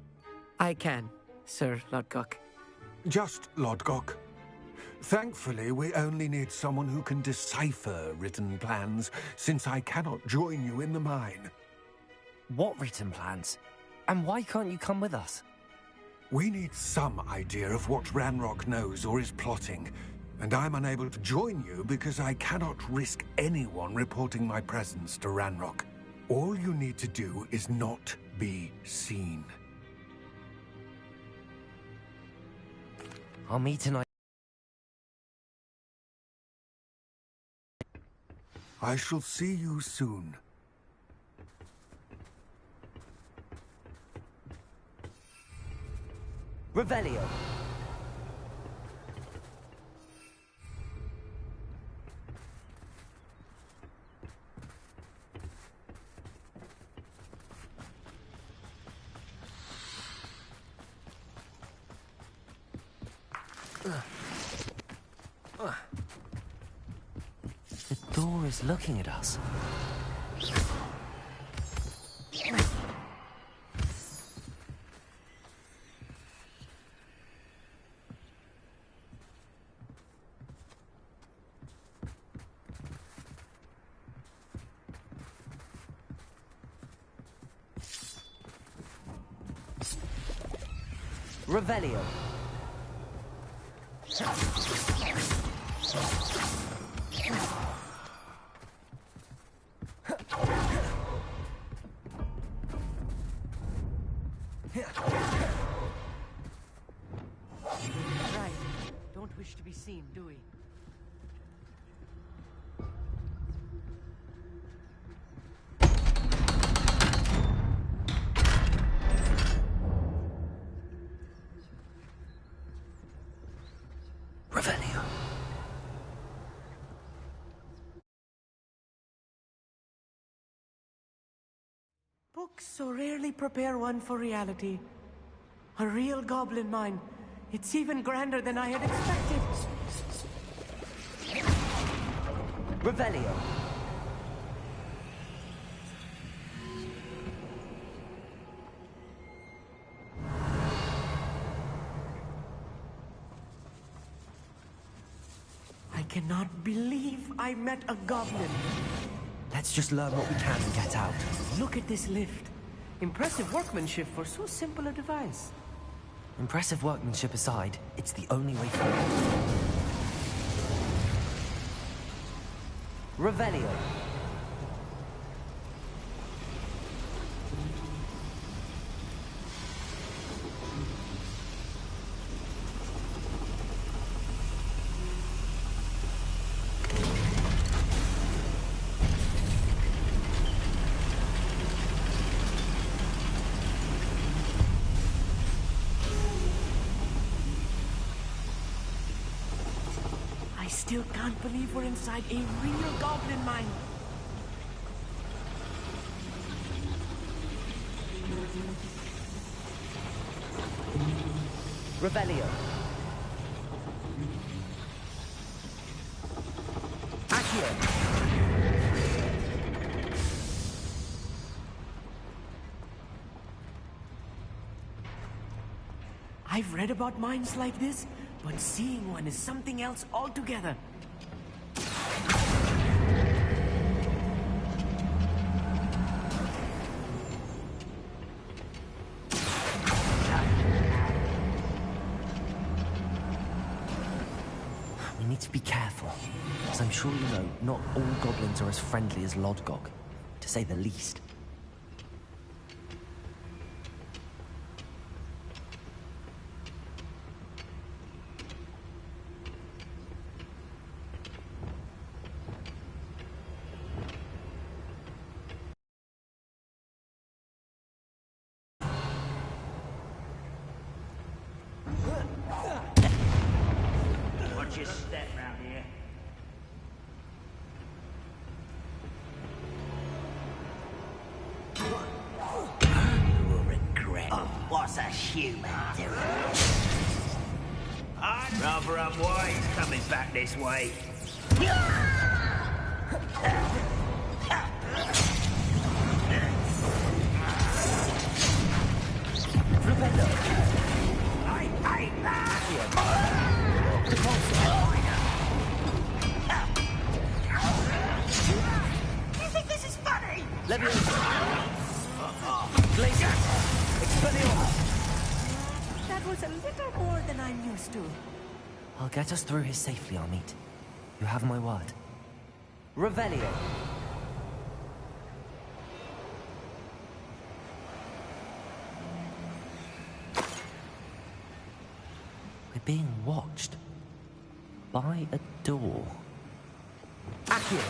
I can, Sir Lodgok. Just Lodgok. Thankfully, we only need someone who can decipher written plans, since I cannot join you in the mine. What written plans? And why can't you come with us? We need some idea of what Ranrock knows or is plotting, and I'm unable to join you because I cannot risk anyone reporting my presence to Ranrock. All you need to do is not be seen. I'll meet tonight. I shall see you soon. Revelio. The door is looking at us. Revelio. Right. Don't wish to be seen, do we? Revelio. Books so rarely prepare one for reality. A real goblin mine. It's even grander than I had expected. Revelio. I cannot believe I met a goblin. Let's just learn what we can and get out. Look at this lift. Impressive workmanship for so simple a device. Impressive workmanship aside, it's the only way forward. Revelio. I still can't believe we're inside a real goblin mine. Revelio. Accio. I've read about mines like this, but seeing one is something else altogether. We need to be careful, as I'm sure you know, not all goblins are as friendly as Lodgok, to say the least. Watch your step round here. You will regret. What's a human doing? Rather unwise coming back this way. I hate that! You think this is funny? That was a little more than I'm used to. I'll get us through here safely, Armit. You have my word. Revelio. We're being watched. By a door. Accio.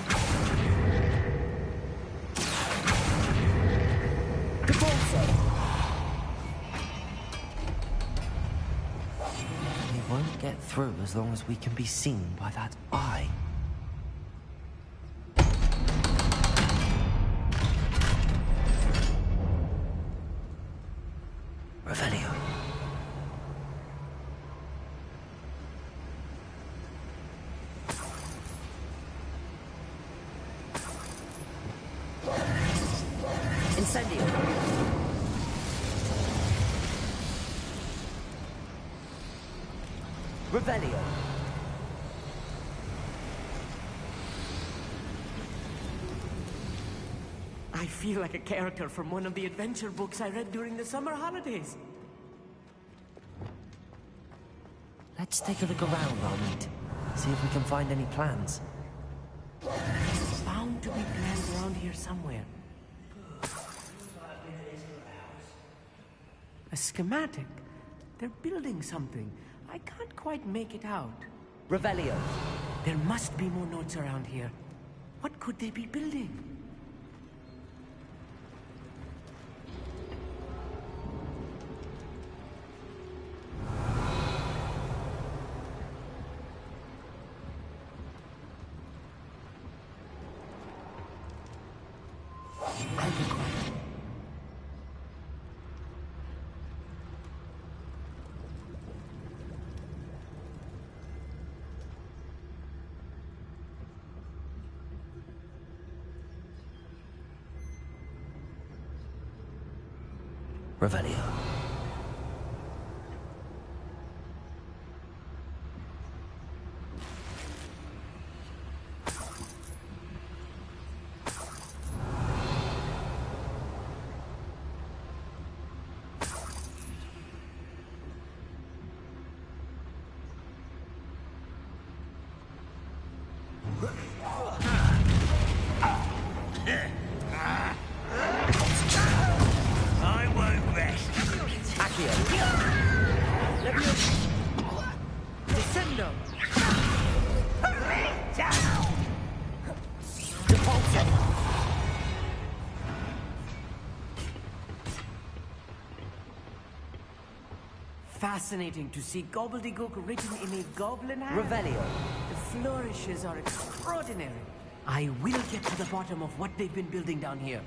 We won't get through as long as we can be seen by that eye. Revelio. Incendio. Revelio. I feel like a character from one of the adventure books I read during the summer holidays. Let's take a look around, Armit. See if we can find any plans. There's bound to be plans around here somewhere. A schematic. They're building something. I can't quite make it out. Revelio. There must be more notes around here. What could they be building? I'll be quiet. Revelio. Accio. Leviosa. Descendo. Depulso. Fascinating to see gobbledygook written in a goblin hand. Revelio. The flourishes are extraordinary. I will get to the bottom of what they've been building down here.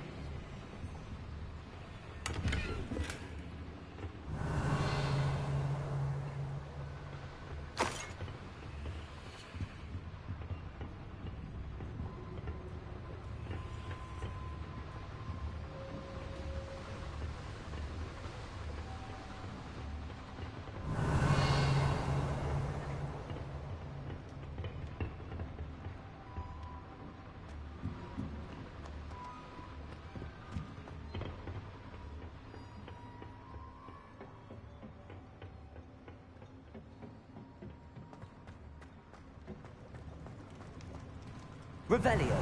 Revelio.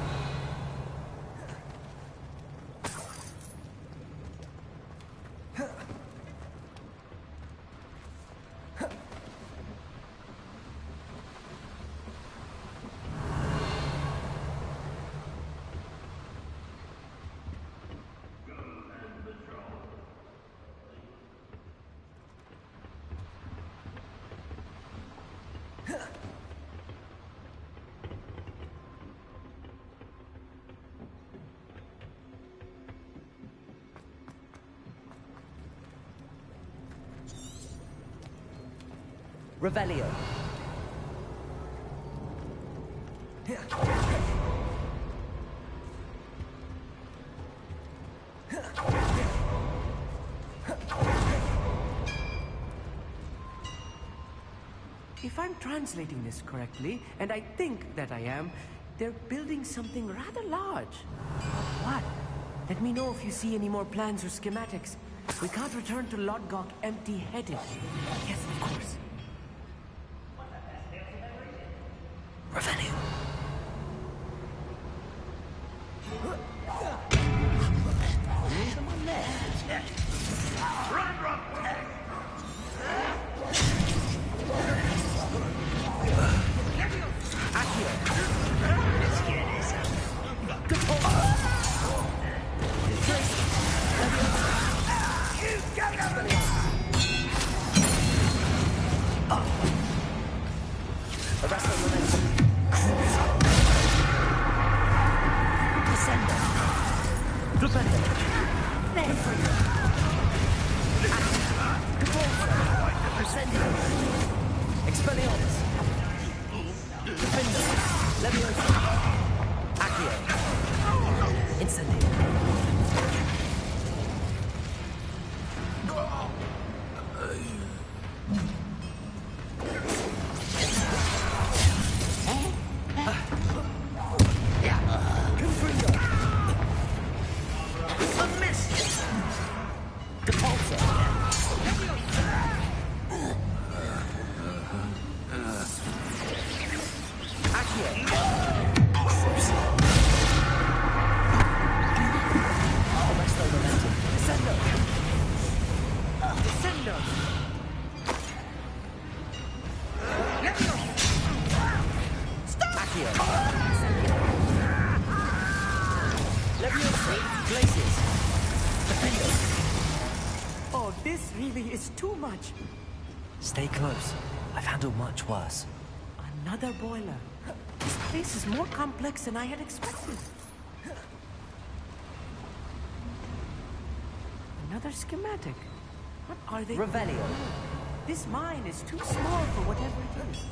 Revelio. If I'm translating this correctly, and I think that I am, they're building something rather large. But what? Let me know if you see any more plans or schematics. We can't return to Lodgok empty-headed. Yes, of course. Revelio. Oh, this really is too much. Stay close. I've handled much worse. Another boiler. This place is more complex than I had expected. Another schematic. What are they? Revelio. This mine is too small for whatever it is.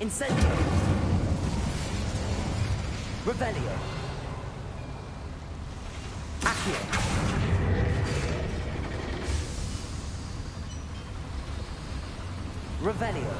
Incendio. Revelio. Accio. Revelio.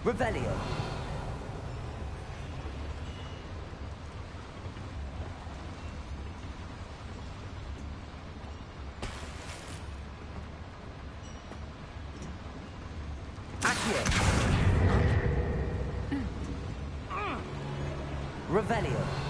Revelio. Accio. Revelio.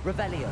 Revelio.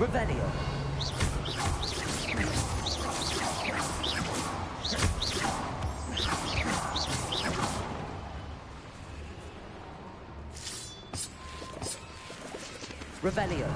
Revelio. Revelio.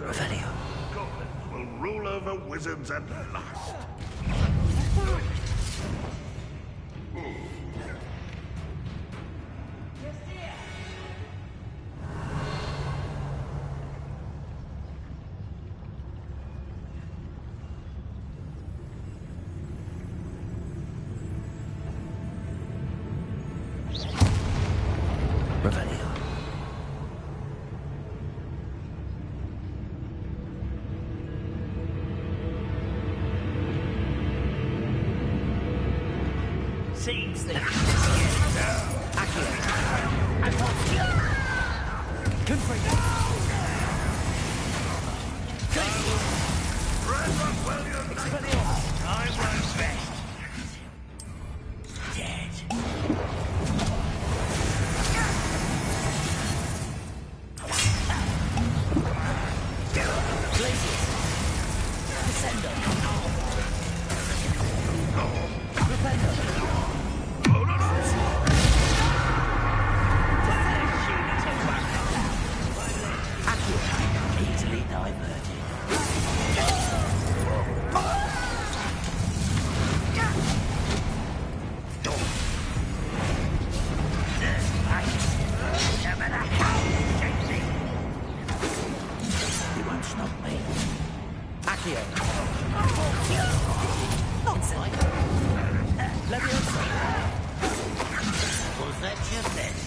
Revelio. Goblins will rule over wizards at last. Revelio. Seems that Good for you. I was best. easily diverted. You won't stop me. Accio. Inside. Leviosa. Was that your best?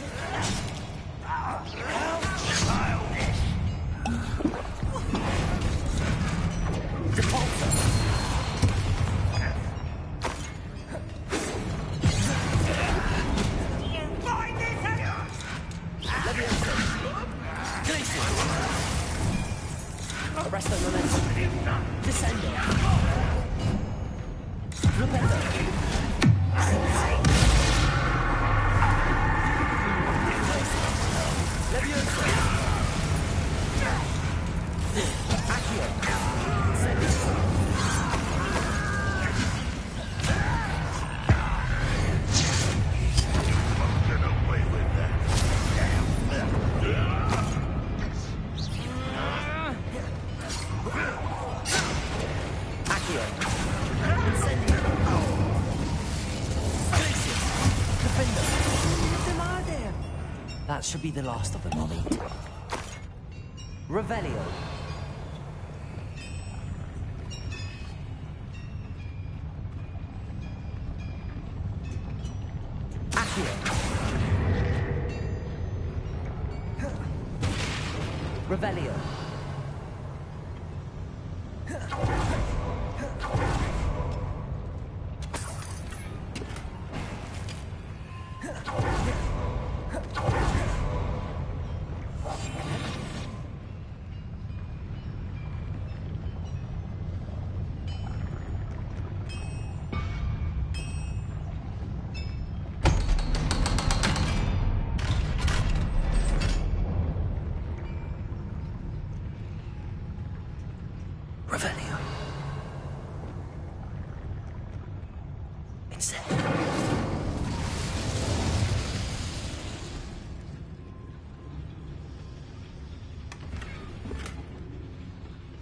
Arresto momentum. Descendo. Rependo. Leviosa. Accio. Get away with that. Accio. Incendio. Glacius. Defender. Get them out there. should be the last of them, Amit. Revelio. Accio. Revelio. Revelio. It's there.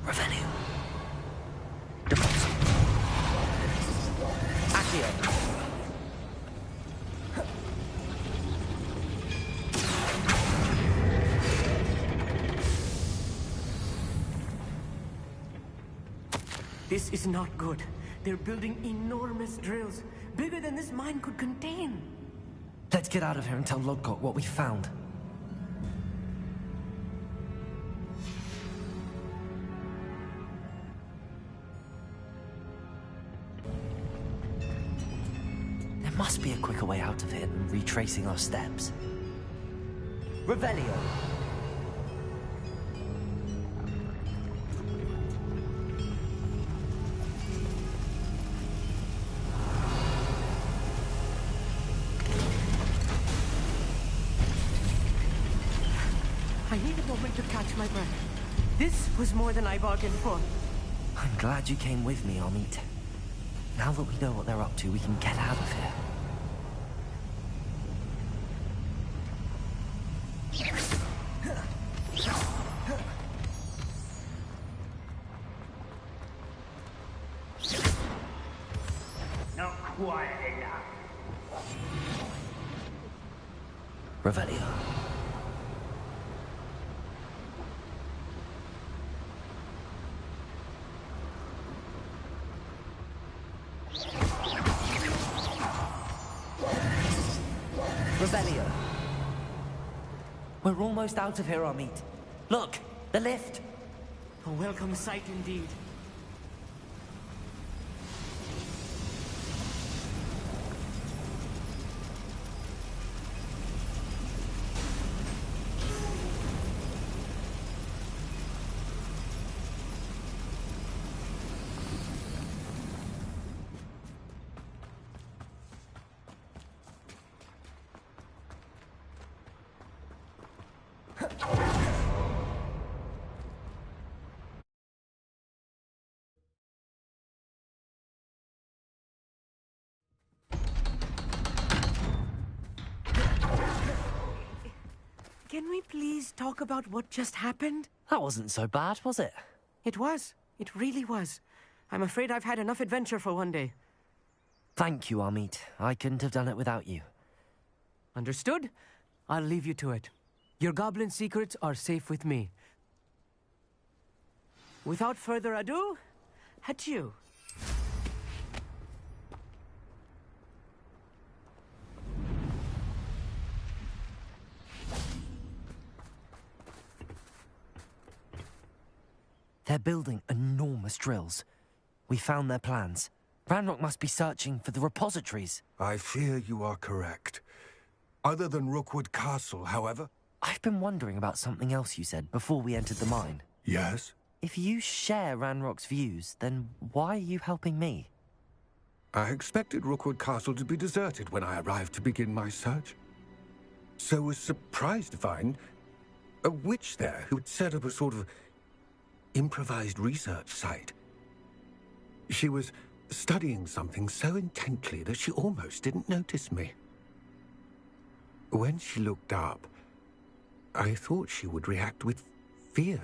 Revelio. Deposit. Accio. This is not good. They're building enormous drills, bigger than this mine could contain. Let's get out of here and tell Lodgok what we found. There must be a quicker way out of here than retracing our steps. Revelio. I need a moment to catch my breath. This was more than I bargained for. I'm glad you came with me, Amit. Now that we know what they're up to, we can get out of here. Not quiet enough. Revelio. Revelio. We're almost out of here, Amit. Look, the lift. A welcome sight indeed. Can we please talk about what just happened? That wasn't so bad, was it? It was. It really was. I'm afraid I've had enough adventure for one day. Thank you, Amit. I couldn't have done it without you. Understood? I'll leave you to it. Your goblin secrets are safe with me. Without further ado, adieu. They're building enormous drills. We found their plans. Ranrock must be searching for the repositories. I fear you are correct. Other than Rookwood Castle, however... I've been wondering about something else you said before we entered the mine. Yes? If you share Ranrock's views, then why are you helping me? I expected Rookwood Castle to be deserted when I arrived to begin my search. So was surprised to find a witch there who had set up a sort of improvised research site. She was studying something so intently that she almost didn't notice me. When she looked up, I thought she would react with fear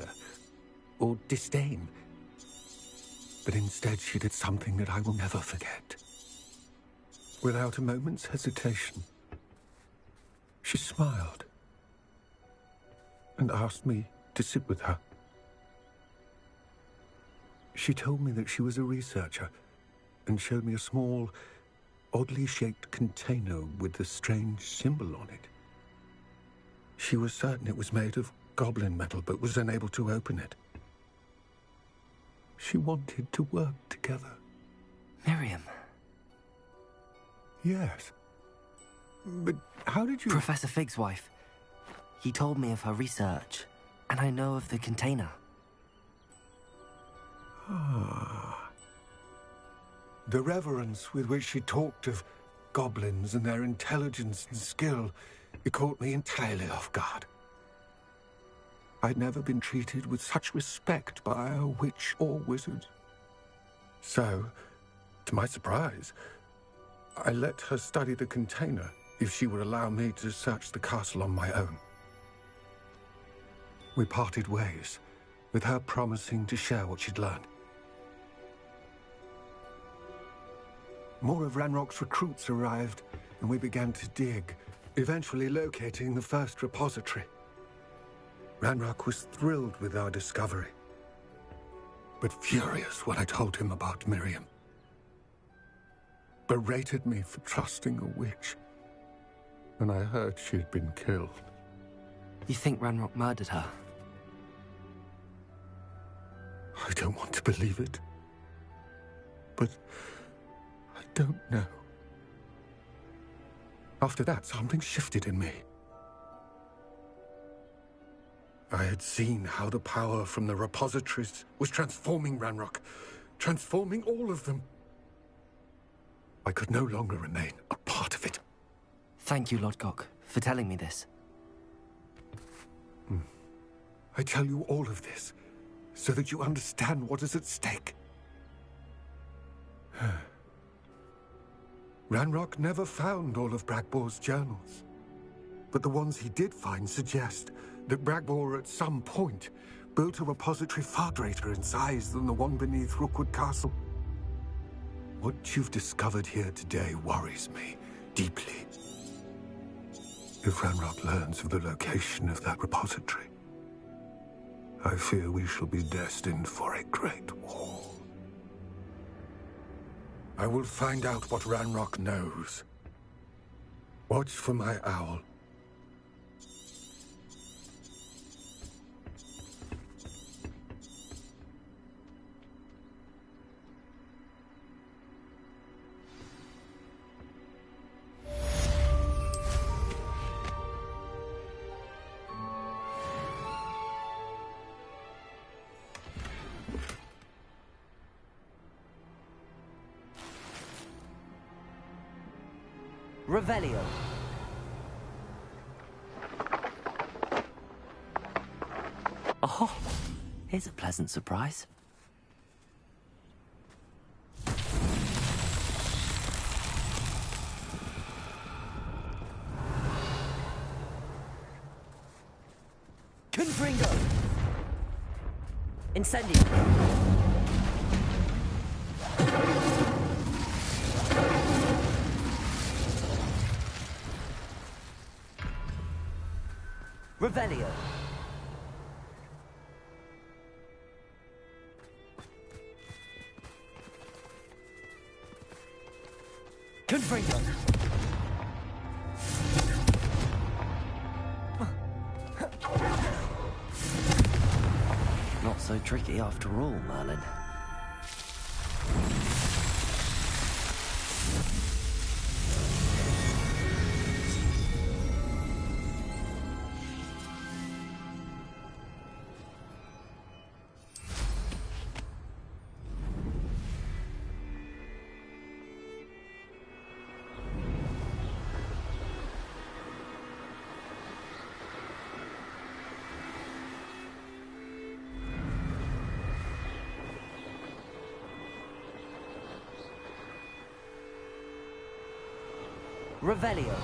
or disdain. But instead she did something that I will never forget. Without a moment's hesitation, she smiled and asked me to sit with her. She told me that she was a researcher and showed me a small, oddly shaped container with a strange symbol on it. She was certain it was made of goblin metal, but was unable to open it. She wanted to work together. Miriam. Yes. But how did you... Professor Fig's wife. He told me of her research, and I know of the container. Ah. The reverence with which she talked of goblins and their intelligence and skill, it caught me entirely off guard. I'd never been treated with such respect by a witch or wizard. So, to my surprise, I let her study the container if she would allow me to search the castle on my own. We parted ways, with her promising to share what she'd learned. More of Ranrock's recruits arrived, and we began to dig, eventually locating the first repository. Ranrock was thrilled with our discovery, but furious when I told him about Miriam. Berated me for trusting a witch, and I heard she'd been killed. You think Ranrock murdered her? I don't want to believe it, but I don't know. After that, something shifted in me. I had seen how the power from the repositories was transforming Ranrock, transforming all of them. I could no longer remain a part of it. Thank you, Lodgok, for telling me this. I tell you all of this so that you understand what is at stake. Ranrock never found all of Bragbor's journals, but the ones he did find suggest that Bragbor at some point built a repository far greater in size than the one beneath Rookwood Castle. What you've discovered here today worries me deeply. If Ranrock learns of the location of that repository, I fear we shall be destined for a great war. I will find out what Ranrock knows. Watch for my owl. Revelio. Oh, here's a pleasant surprise. Confringo! Incendio! Revelio. Confringo. Not so tricky after all, Merlin. Revelio.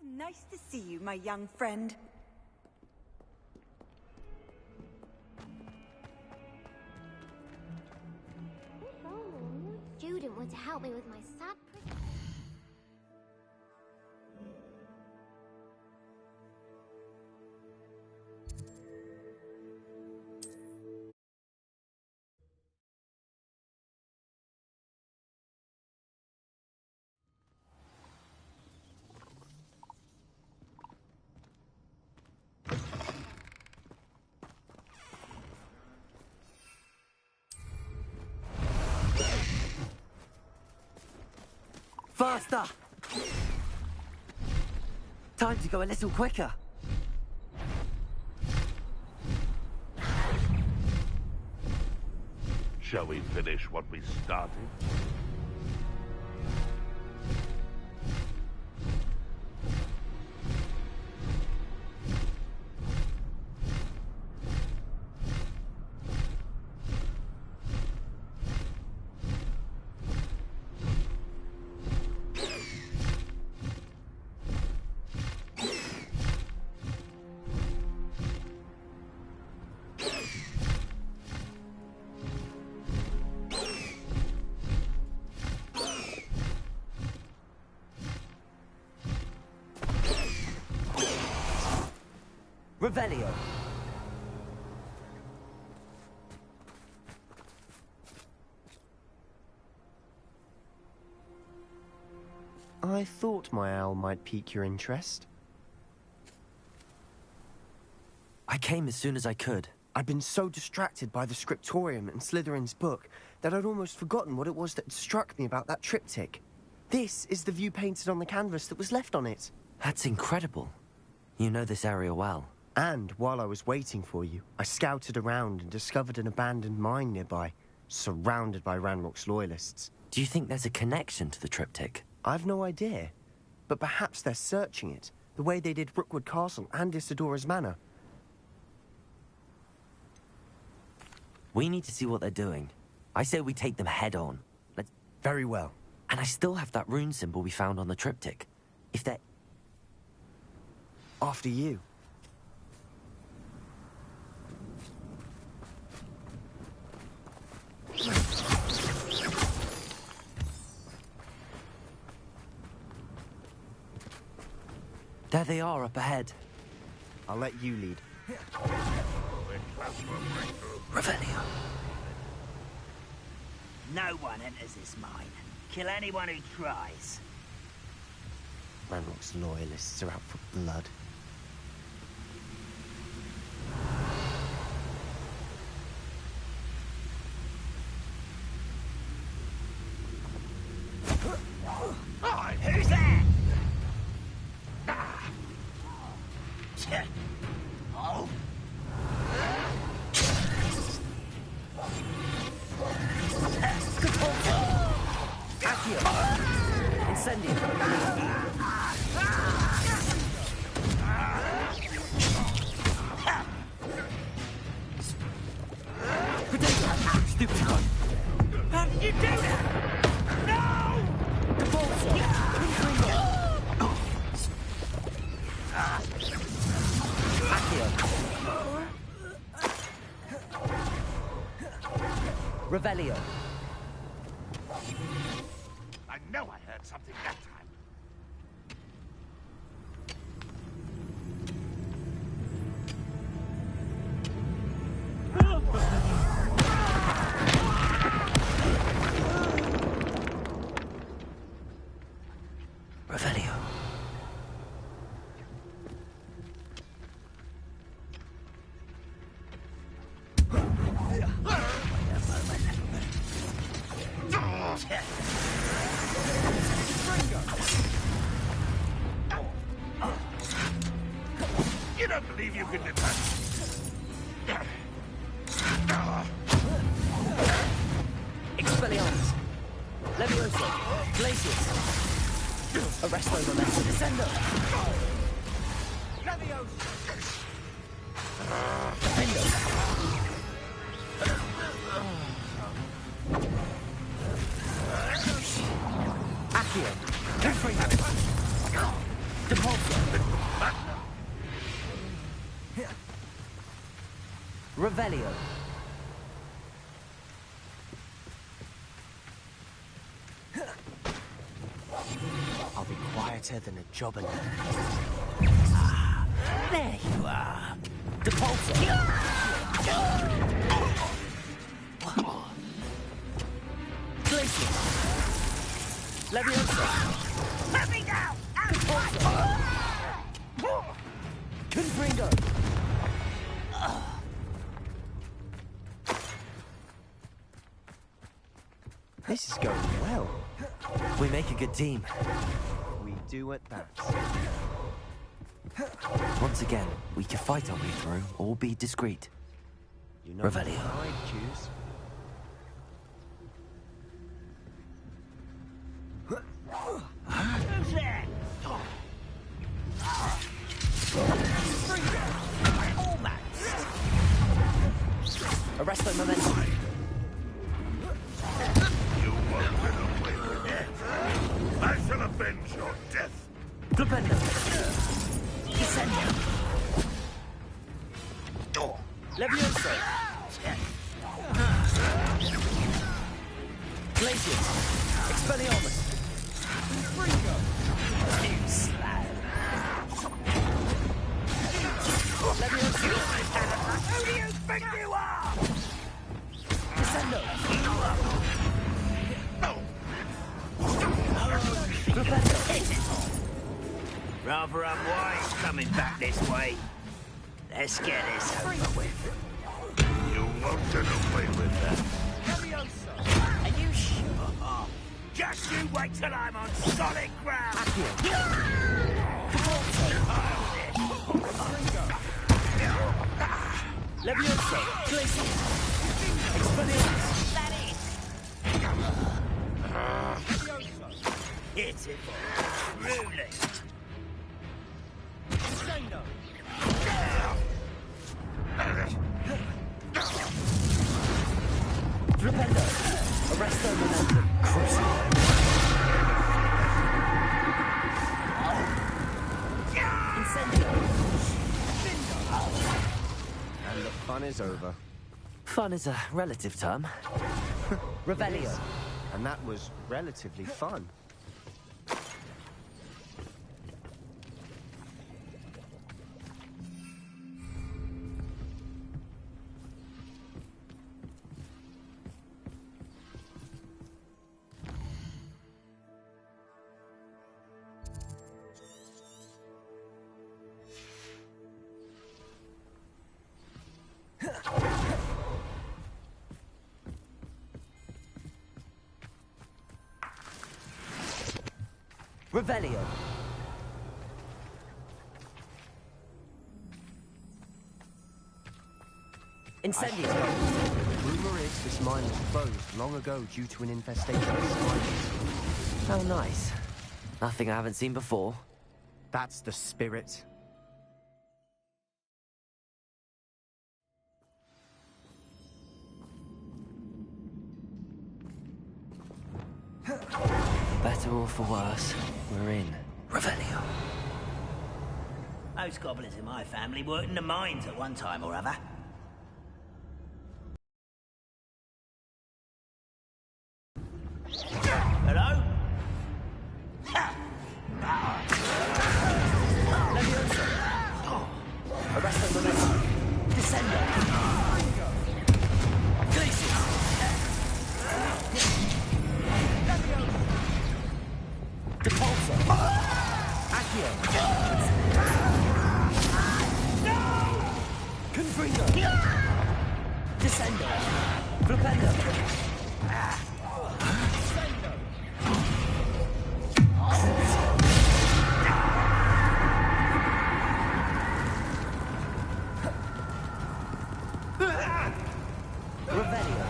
Nice to see you, my young friend. If only a student were to help me with my sad Faster! Time to go a little quicker. Shall we finish what we started? Revelio. I thought my owl might pique your interest. I came as soon as I could. I'd been so distracted by the scriptorium and Slytherin's book that I'd almost forgotten what it was that struck me about that triptych. This is the view painted on the canvas that was left on it. That's incredible. You know this area well. And while I was waiting for you, I scouted around and discovered an abandoned mine nearby, surrounded by Ranrock's loyalists. Do you think there's a connection to the triptych? I've no idea, but perhaps they're searching it, the way they did Rookwood Castle and Isidora's Manor. We need to see what they're doing. I say we take them head on. Let's... Very well. And I still have that rune symbol we found on the triptych. If they're... After you. There they are, up ahead. I'll let you lead. Revelio. No one enters this mine. Kill anyone who tries. Ranrock's loyalists are out for blood. Who's there? Oh. Accio. Incendio. Stupid one. How did you do that? No! Revelio. I know I heard something that time. Revelio. You don't believe you can defend? Expelliarmus. Levioso. Glacius. Arresto Momentum. Descendo. Levioso. Defendo. Accio. Confringo. Depulso. Revelio. I'll be quieter than a jobber. Ah, there you are. Depulso. Glacier. Leviosa. Let me down! Confringo. This is going well. We make a good team. We do at that. Once again, we can fight our way through or be discreet. You know Revelio. I choose. Who's there? Arrest the momentum. You won't get away with it. I shall avenge your death. Flipendo. Descendo. Levioso. Glaciers. Expelliarmus. You slab. Levioso. Who do you think you are? Descendo. Rather unwise coming back this way. Let's get this over with. You won't get away with that. Are you sure? Just you wait till I'm on solid ground. Levioso. Glacier. Expelliarmus. That is. Pitiful. Truly. Flipendo. Arrest their momentum. Crucible. Incendio. And the fun is over. Fun is a relative term. Revelio. And that was relatively fun. Revelio. Incendio. Rumor is this mine was closed long ago due to an infestation of spiders. How nice. Nothing I haven't seen before. That's the spirit. For better or for worse, we're in Revelio. Most goblins in my family worked in the mines at one time or other. Hello? Levioso. Arrest the momentum. Descendo. Glacier. Depulso. Accio. Confringo. Descendo. Flipendo. Revelio.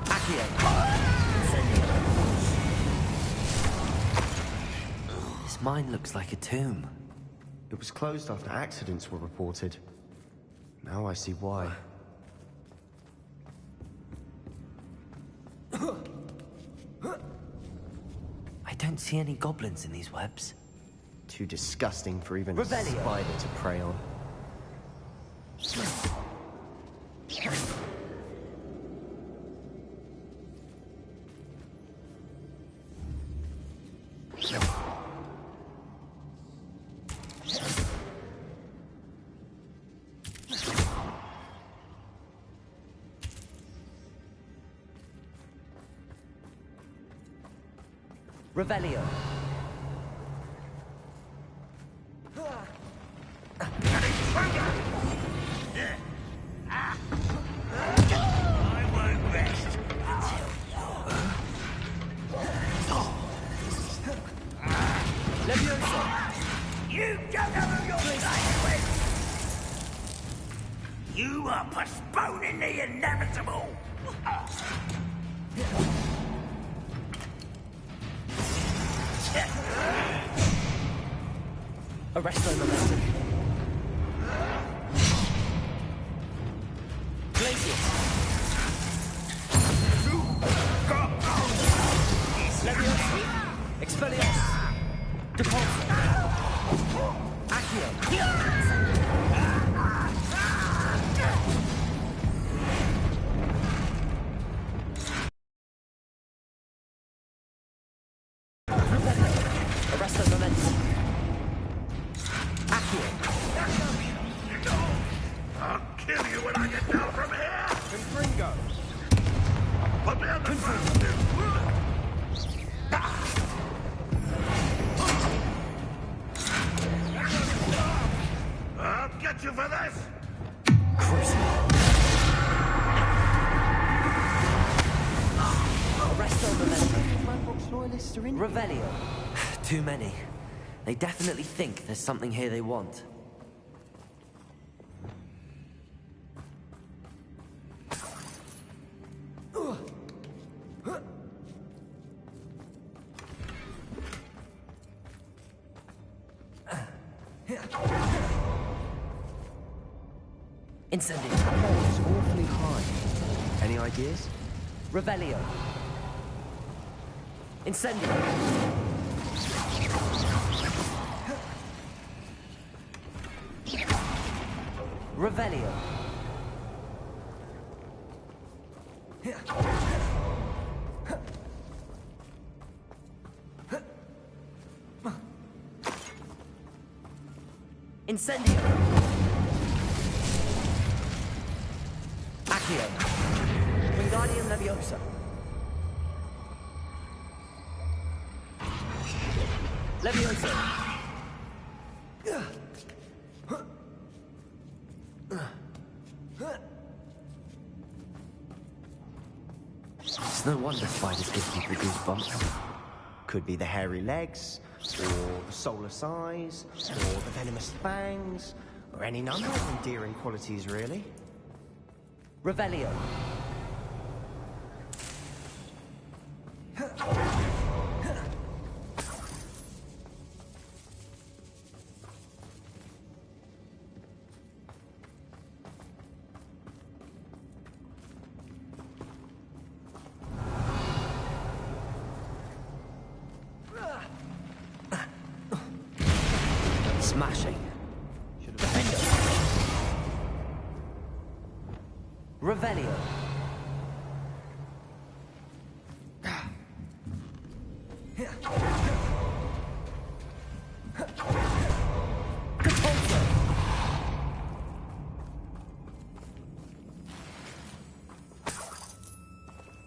Accio. This mine looks like a tomb. It was closed after accidents were reported. Now I see why. I don't see any goblins in these webs. Too disgusting for even a Revelio. spider to prey on. Revelio. You don't know who you're playing with! You are postponing the inevitable! Arresto momentum. Glacius. Leviosa. Expelliarmus. Depulso. Accio. Arresto momentum. I'll kill you when I get down from here! Confringo! Put me on the ground! I'll get you for this! Arresto momentum. Revelio. Too many. They definitely think there's something here they want. Incendio. It's awfully high. Any ideas? Revelio. Incendio. Revelio. Incendio. Accio. Wingardium Leviosa. Leviosa. It's no wonder spiders give people goosebumps. Could be the hairy legs, or the solar size, or the venomous fangs, or any number of endearing qualities, really. Revelio. Smashing. Revelio.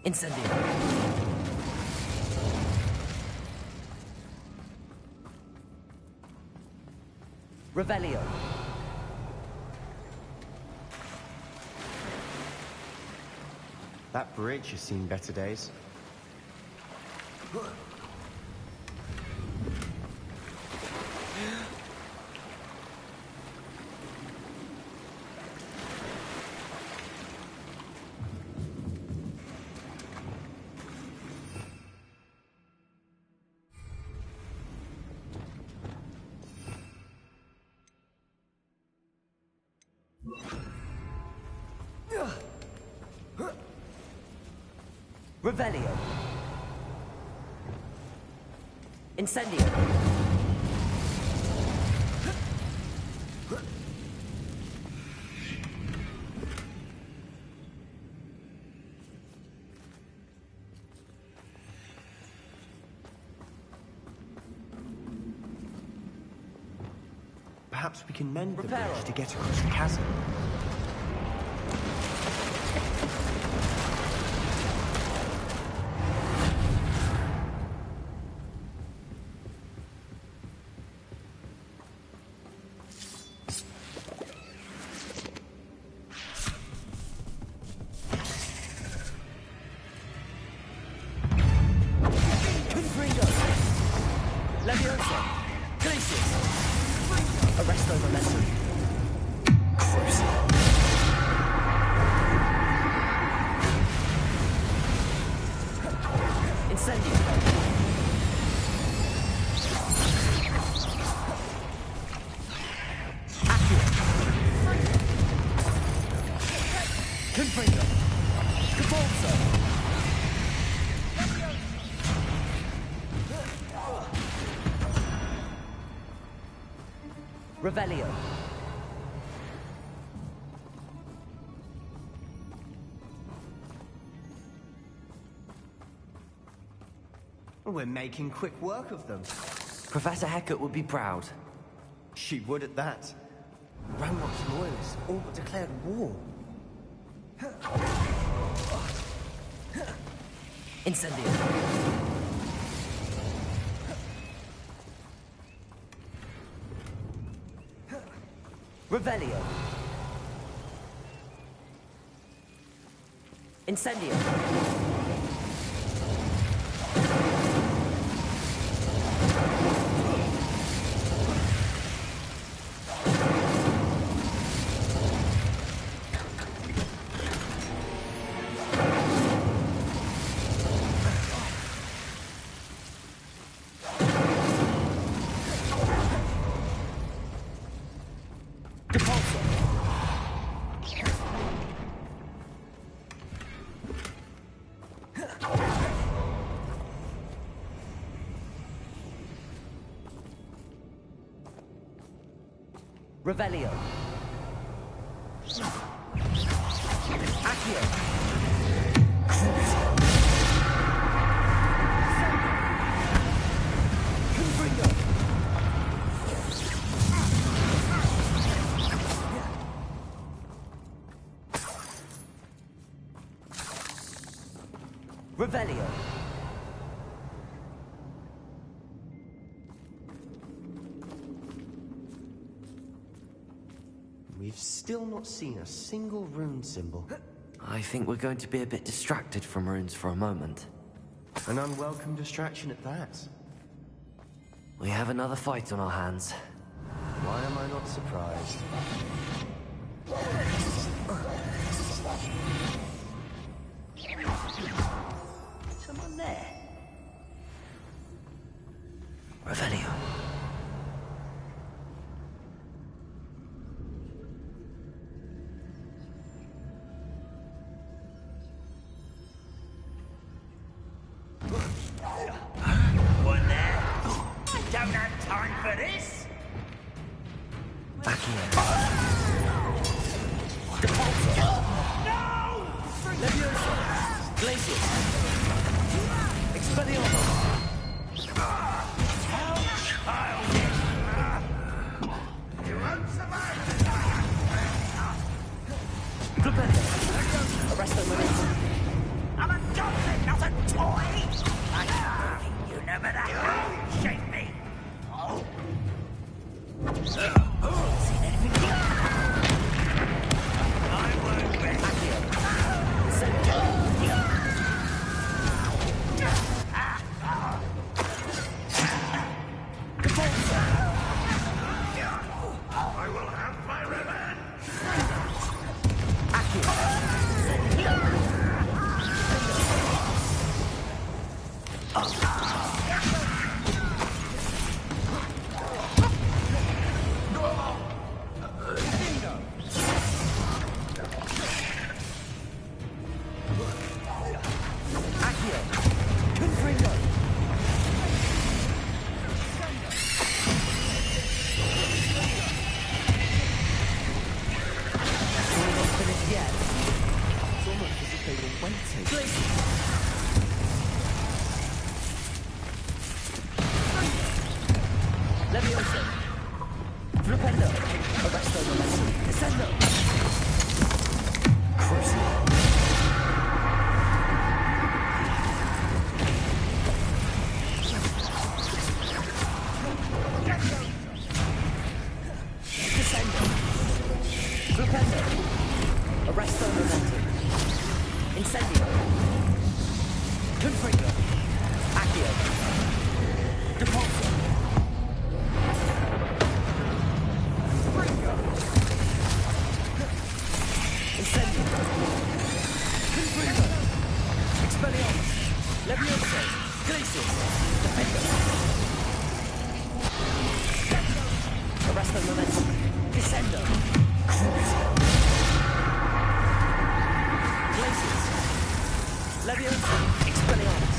Incendio. Revelio. That bridge has seen better days. Revelio. Incendio. Perhaps we can mend the bridge to get across the chasm. Revelio. We're making quick work of them. Professor Hecat would be proud. She would at that. Ranrock's loyalists all but declared war. Incendio. Revelio. Incendio. Revelio. Accio. Confringo. Revelio. We've still not seen a single rune symbol. I think we're going to be a bit distracted from runes for a moment. An unwelcome distraction at that. We have another fight on our hands. Why am I not surprised? Someone there? Revelio. One there? I don't have time for this! Accio. No! Leviosa. Glacius. Expelliarmus. How childish! You won't survive this! Flipendo. Arresto Momentum. I'm a goblin, not a toy! You never have to shake me! Seen anything yet? I won't bet. I will have my revenge! Levioso. Flipendo. Arresto momentum. Descendo. Crucible. Descendo. Flipendo. Arresto momentum. Incendio. Confringo. Accio. Depulso. Confringo. Incendio. Confringo. Expelliarmus. Levioso. Glacius. Defendo. Arresto momentum. Descendo. Crucio. Glacius. Levioso. Expelliarmus.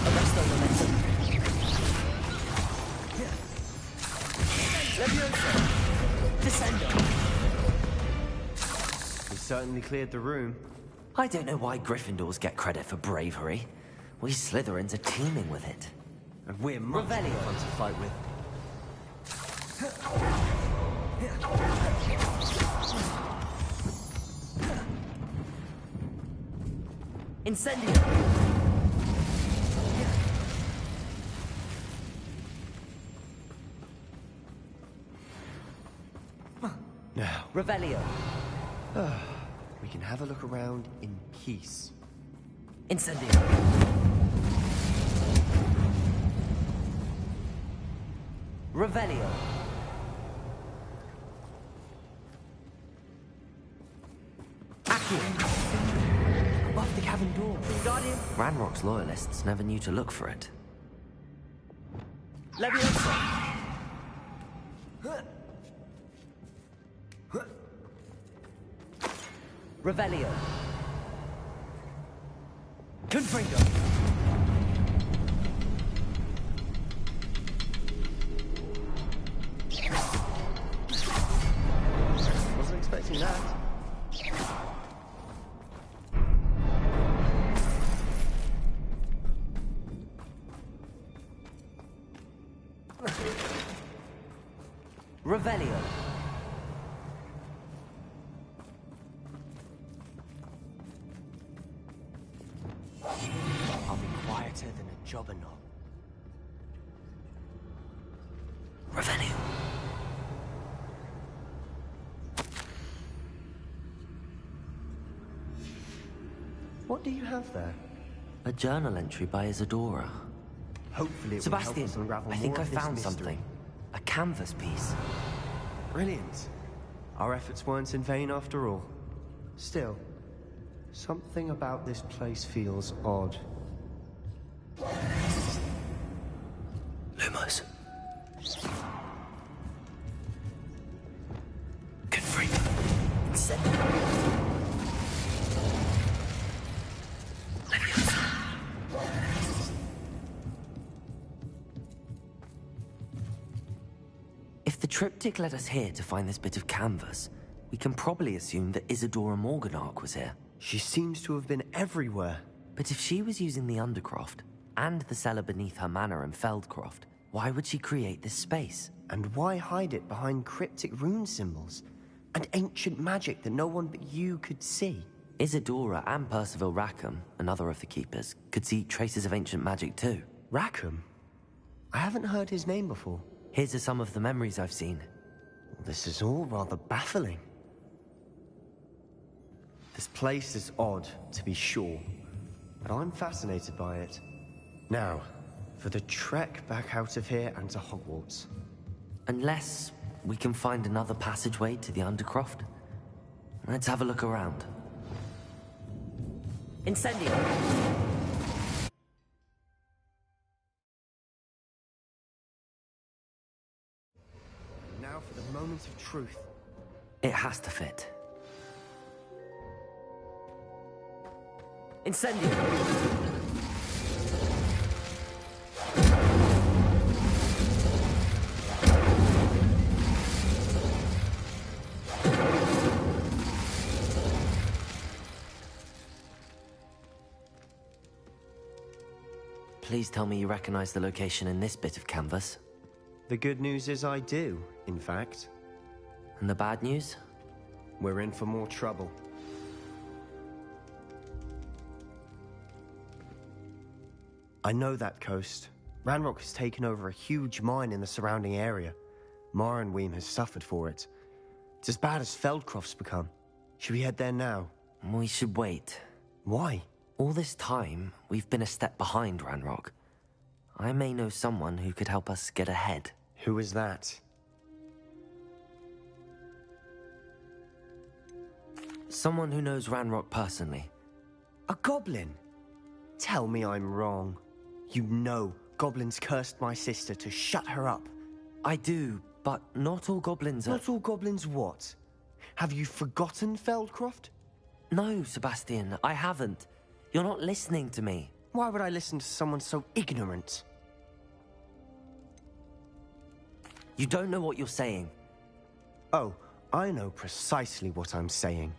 Arresto momentum. Levioso. Descendo. We certainly cleared the room. I don't know why Gryffindors get credit for bravery. We Slytherins are teeming with it. And we're much more fun to fight with. Incendio. Now, Revelio. we can have a look around in peace. Incendio. Revelio. Accio. Above the cavern door. Guardian. Ranrock's loyalists never knew to look for it. Levioso. Revelio. Confringo. Wasn't expecting that. Revelio. I'll be quieter than a jobberknoll. Revelio. What do you have there? A journal entry by Isadora. Hopefully it Sebastian, will help us unravel I more think I of this found mystery. something. A canvas piece. Brilliant. Our efforts weren't in vain after all. Still, something about this place feels odd. Lumos. Confringo. Levioso. If the triptych led us here to find this bit of canvas, we can probably assume that Isadora Morganark was here. She seems to have been everywhere. But if she was using the Undercroft, and the cellar beneath her manor in Feldcroft, why would she create this space? And why hide it behind cryptic rune symbols? And ancient magic that no one but you could see? Isadora and Percival Rackham, another of the Keepers, could see traces of ancient magic too. Rackham? I haven't heard his name before. Here's are some of the memories I've seen. This is all rather baffling. This place is odd, to be sure, but I'm fascinated by it. Now, for the trek back out of here and to Hogwarts. Unless we can find another passageway to the Undercroft. Let's have a look around. Incendio. Now for the moment of truth. It has to fit. Incendio. Please tell me you recognize the location in this bit of canvas. The good news is I do, in fact. And the bad news? We're in for more trouble. I know that coast. Ranrock has taken over a huge mine in the surrounding area. Morinweem has suffered for it. It's as bad as Feldcroft's become. Should we head there now? We should wait. Why? All this time, we've been a step behind Ranrock. I may know someone who could help us get ahead. Who is that? Someone who knows Ranrock personally. A goblin? Tell me I'm wrong. You know goblins cursed my sister to shut her up. I do, but not all goblins are... Not all goblins what? Have you forgotten Feldcroft? No, Sebastian, I haven't. You're not listening to me. Why would I listen to someone so ignorant? You don't know what you're saying. Oh, I know precisely what I'm saying.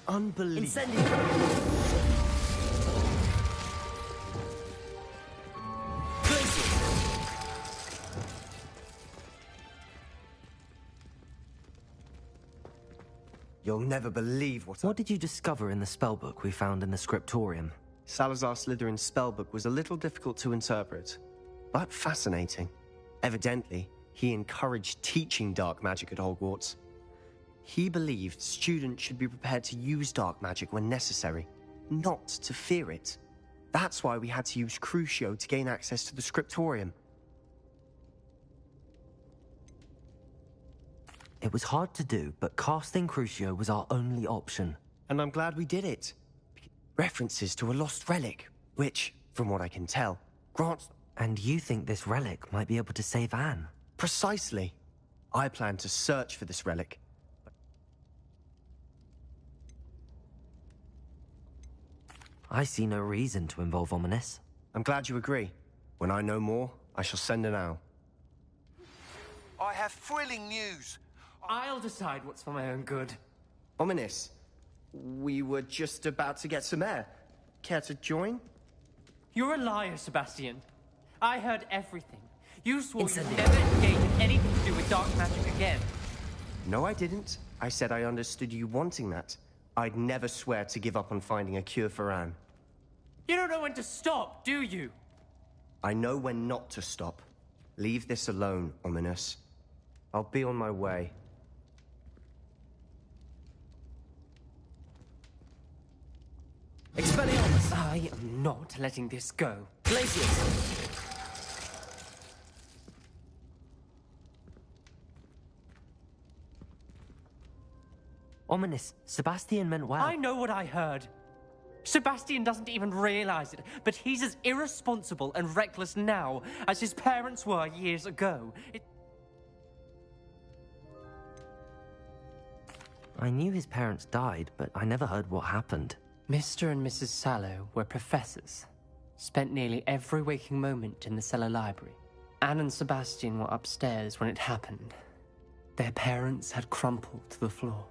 Unbelievable. Incendio! You'll never believe What did you discover in the spellbook we found in the scriptorium? Salazar Slytherin's spellbook was a little difficult to interpret, but fascinating. Evidently, he encouraged teaching dark magic at Hogwarts. He believed students should be prepared to use dark magic when necessary, not to fear it. That's why we had to use Crucio to gain access to the scriptorium. It was hard to do, but casting Crucio was our only option. And I'm glad we did it. References to a lost relic, which, from what I can tell, grants... And you think this relic might be able to save Anne? Precisely. I plan to search for this relic. I see no reason to involve Ominous. I'm glad you agree. When I know more, I shall send an owl. I have thrilling news. I'll decide what's for my own good. Ominous, we were just about to get some air. Care to join? You're a liar, Sebastian. I heard everything. You swore you'd never engage in anything to do with dark magic again. No, I didn't. I said I understood you wanting that. I'd never swear to give up on finding a cure for Anne. You don't know when to stop, do you? I know when not to stop. Leave this alone, Ominous. I'll be on my way. Expelliarmus! I am not letting this go. Glacius! Ominous, Sebastian meant well. I know what I heard. Sebastian doesn't even realize it, but he's as irresponsible and reckless now as his parents were years ago. I knew his parents died, but I never heard what happened. Mr. and Mrs. Sallow were professors. Spent nearly every waking moment in the cellar library. Anne and Sebastian were upstairs when it happened. Their parents had crumpled to the floor.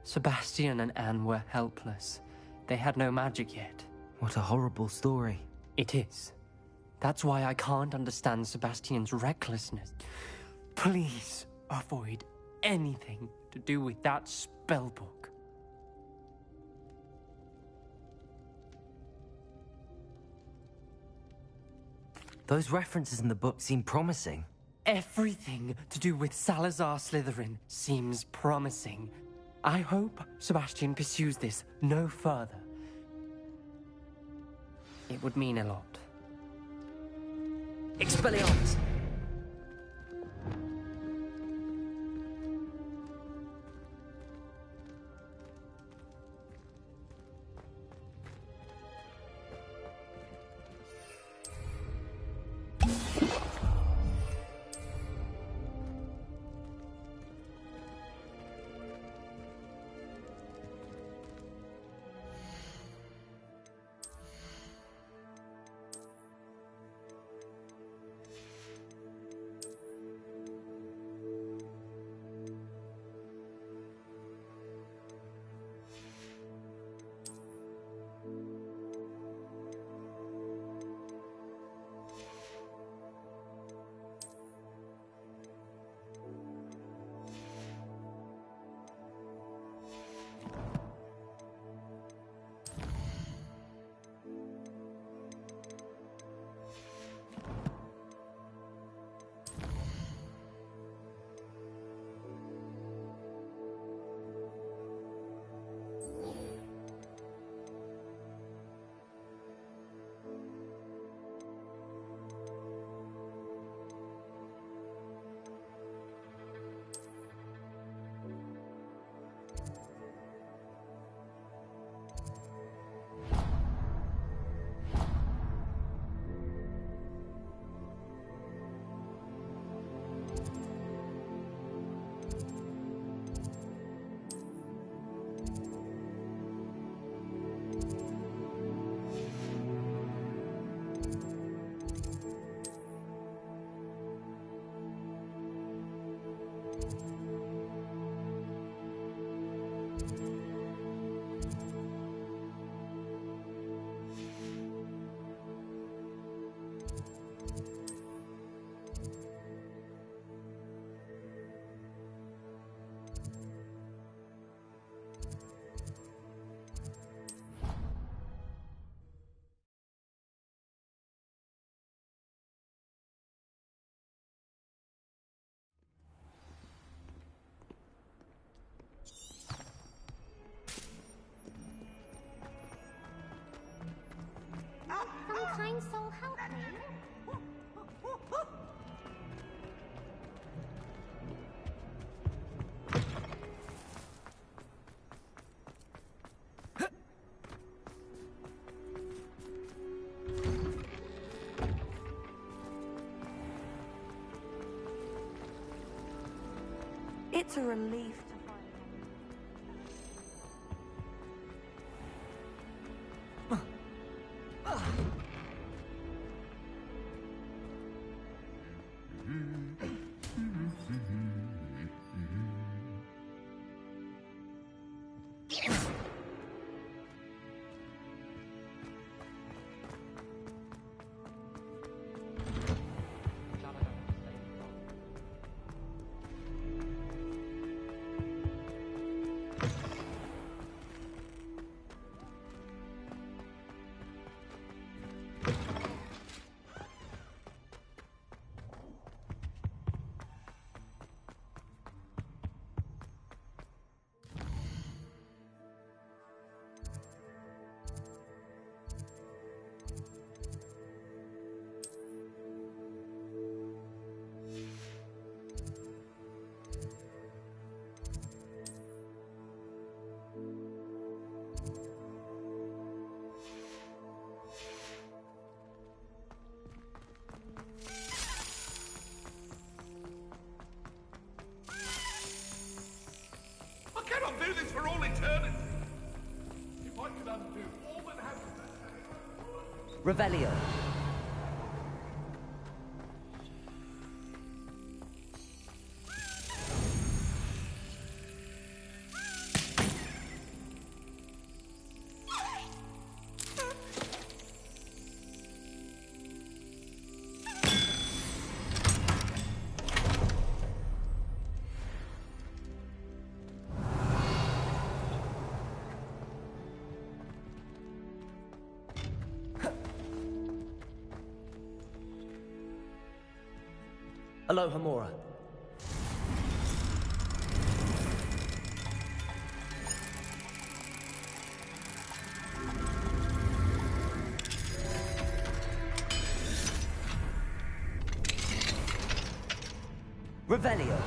Sebastian and Anne were helpless. They had no magic yet. What a horrible story. It is. That's why I can't understand Sebastian's recklessness. Please avoid anything to do with that spellbook. Those references in the book seem promising. Everything to do with Salazar Slytherin seems promising. I hope Sebastian pursues this no further. It would mean a lot. Expelliarmus! What a relief to find. I cannot do this for all eternity. If I could undo all that happened... Revelio. Aloha Mora. Revelio.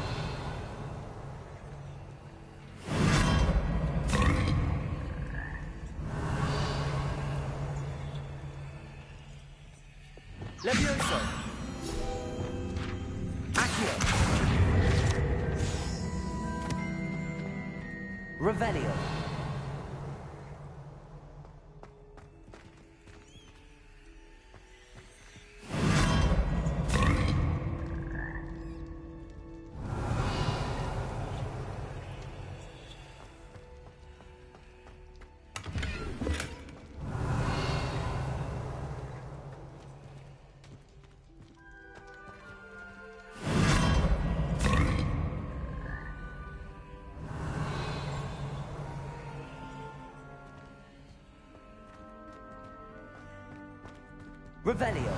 Levioso. Accio. Revelio. Revelio.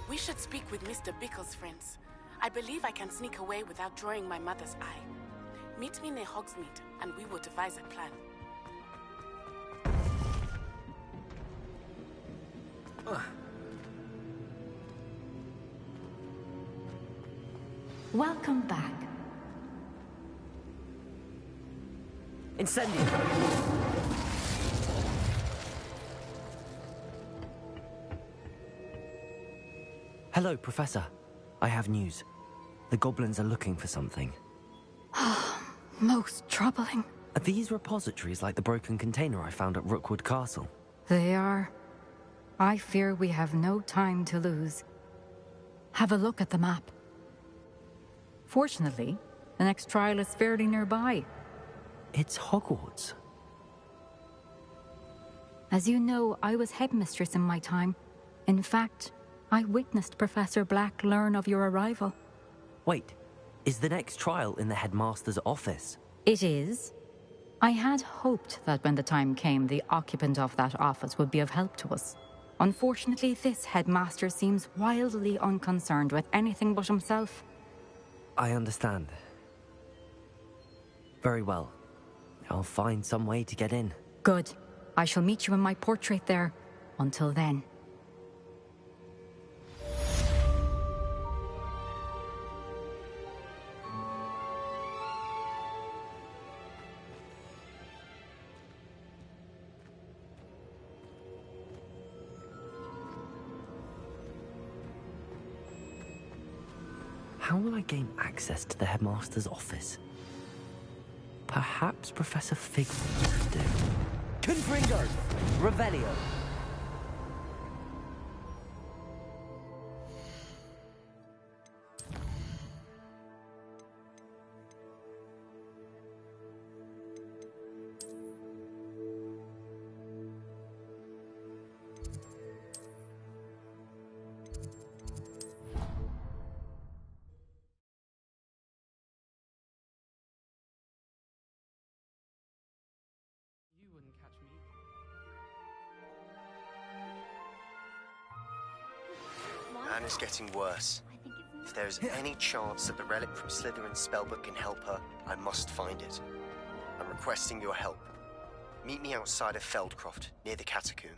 We should speak with Mr. Bickle's friends. I believe I can sneak away without drawing my mother's eye. Meet me near Hogsmeade, and we will devise a plan. Welcome back. Incendio. Hello, Professor. I have news. The goblins are looking for something. Most troubling. Are these repositories like the broken container I found at Rookwood Castle? They are. I fear we have no time to lose. Have a look at the map. Fortunately, the next trial is fairly nearby. It's Hogwarts. As you know, I was headmistress in my time. In fact, I witnessed Professor Black learn of your arrival. Wait, is the next trial in the headmaster's office? It is. I had hoped that when the time came, the occupant of that office would be of help to us. Unfortunately, this headmaster seems wildly unconcerned with anything but himself. I understand. Very well. I'll find some way to get in. Good. I shall meet you in my portrait there. Until then. How will I gain access to the headmaster's office? Perhaps Professor Fig could do. Confringo! Revelio! Anna's getting worse. If there is any chance that the relic from Slytherin's spellbook can help her, I must find it. I'm requesting your help. Meet me outside of Feldcroft, near the catacomb.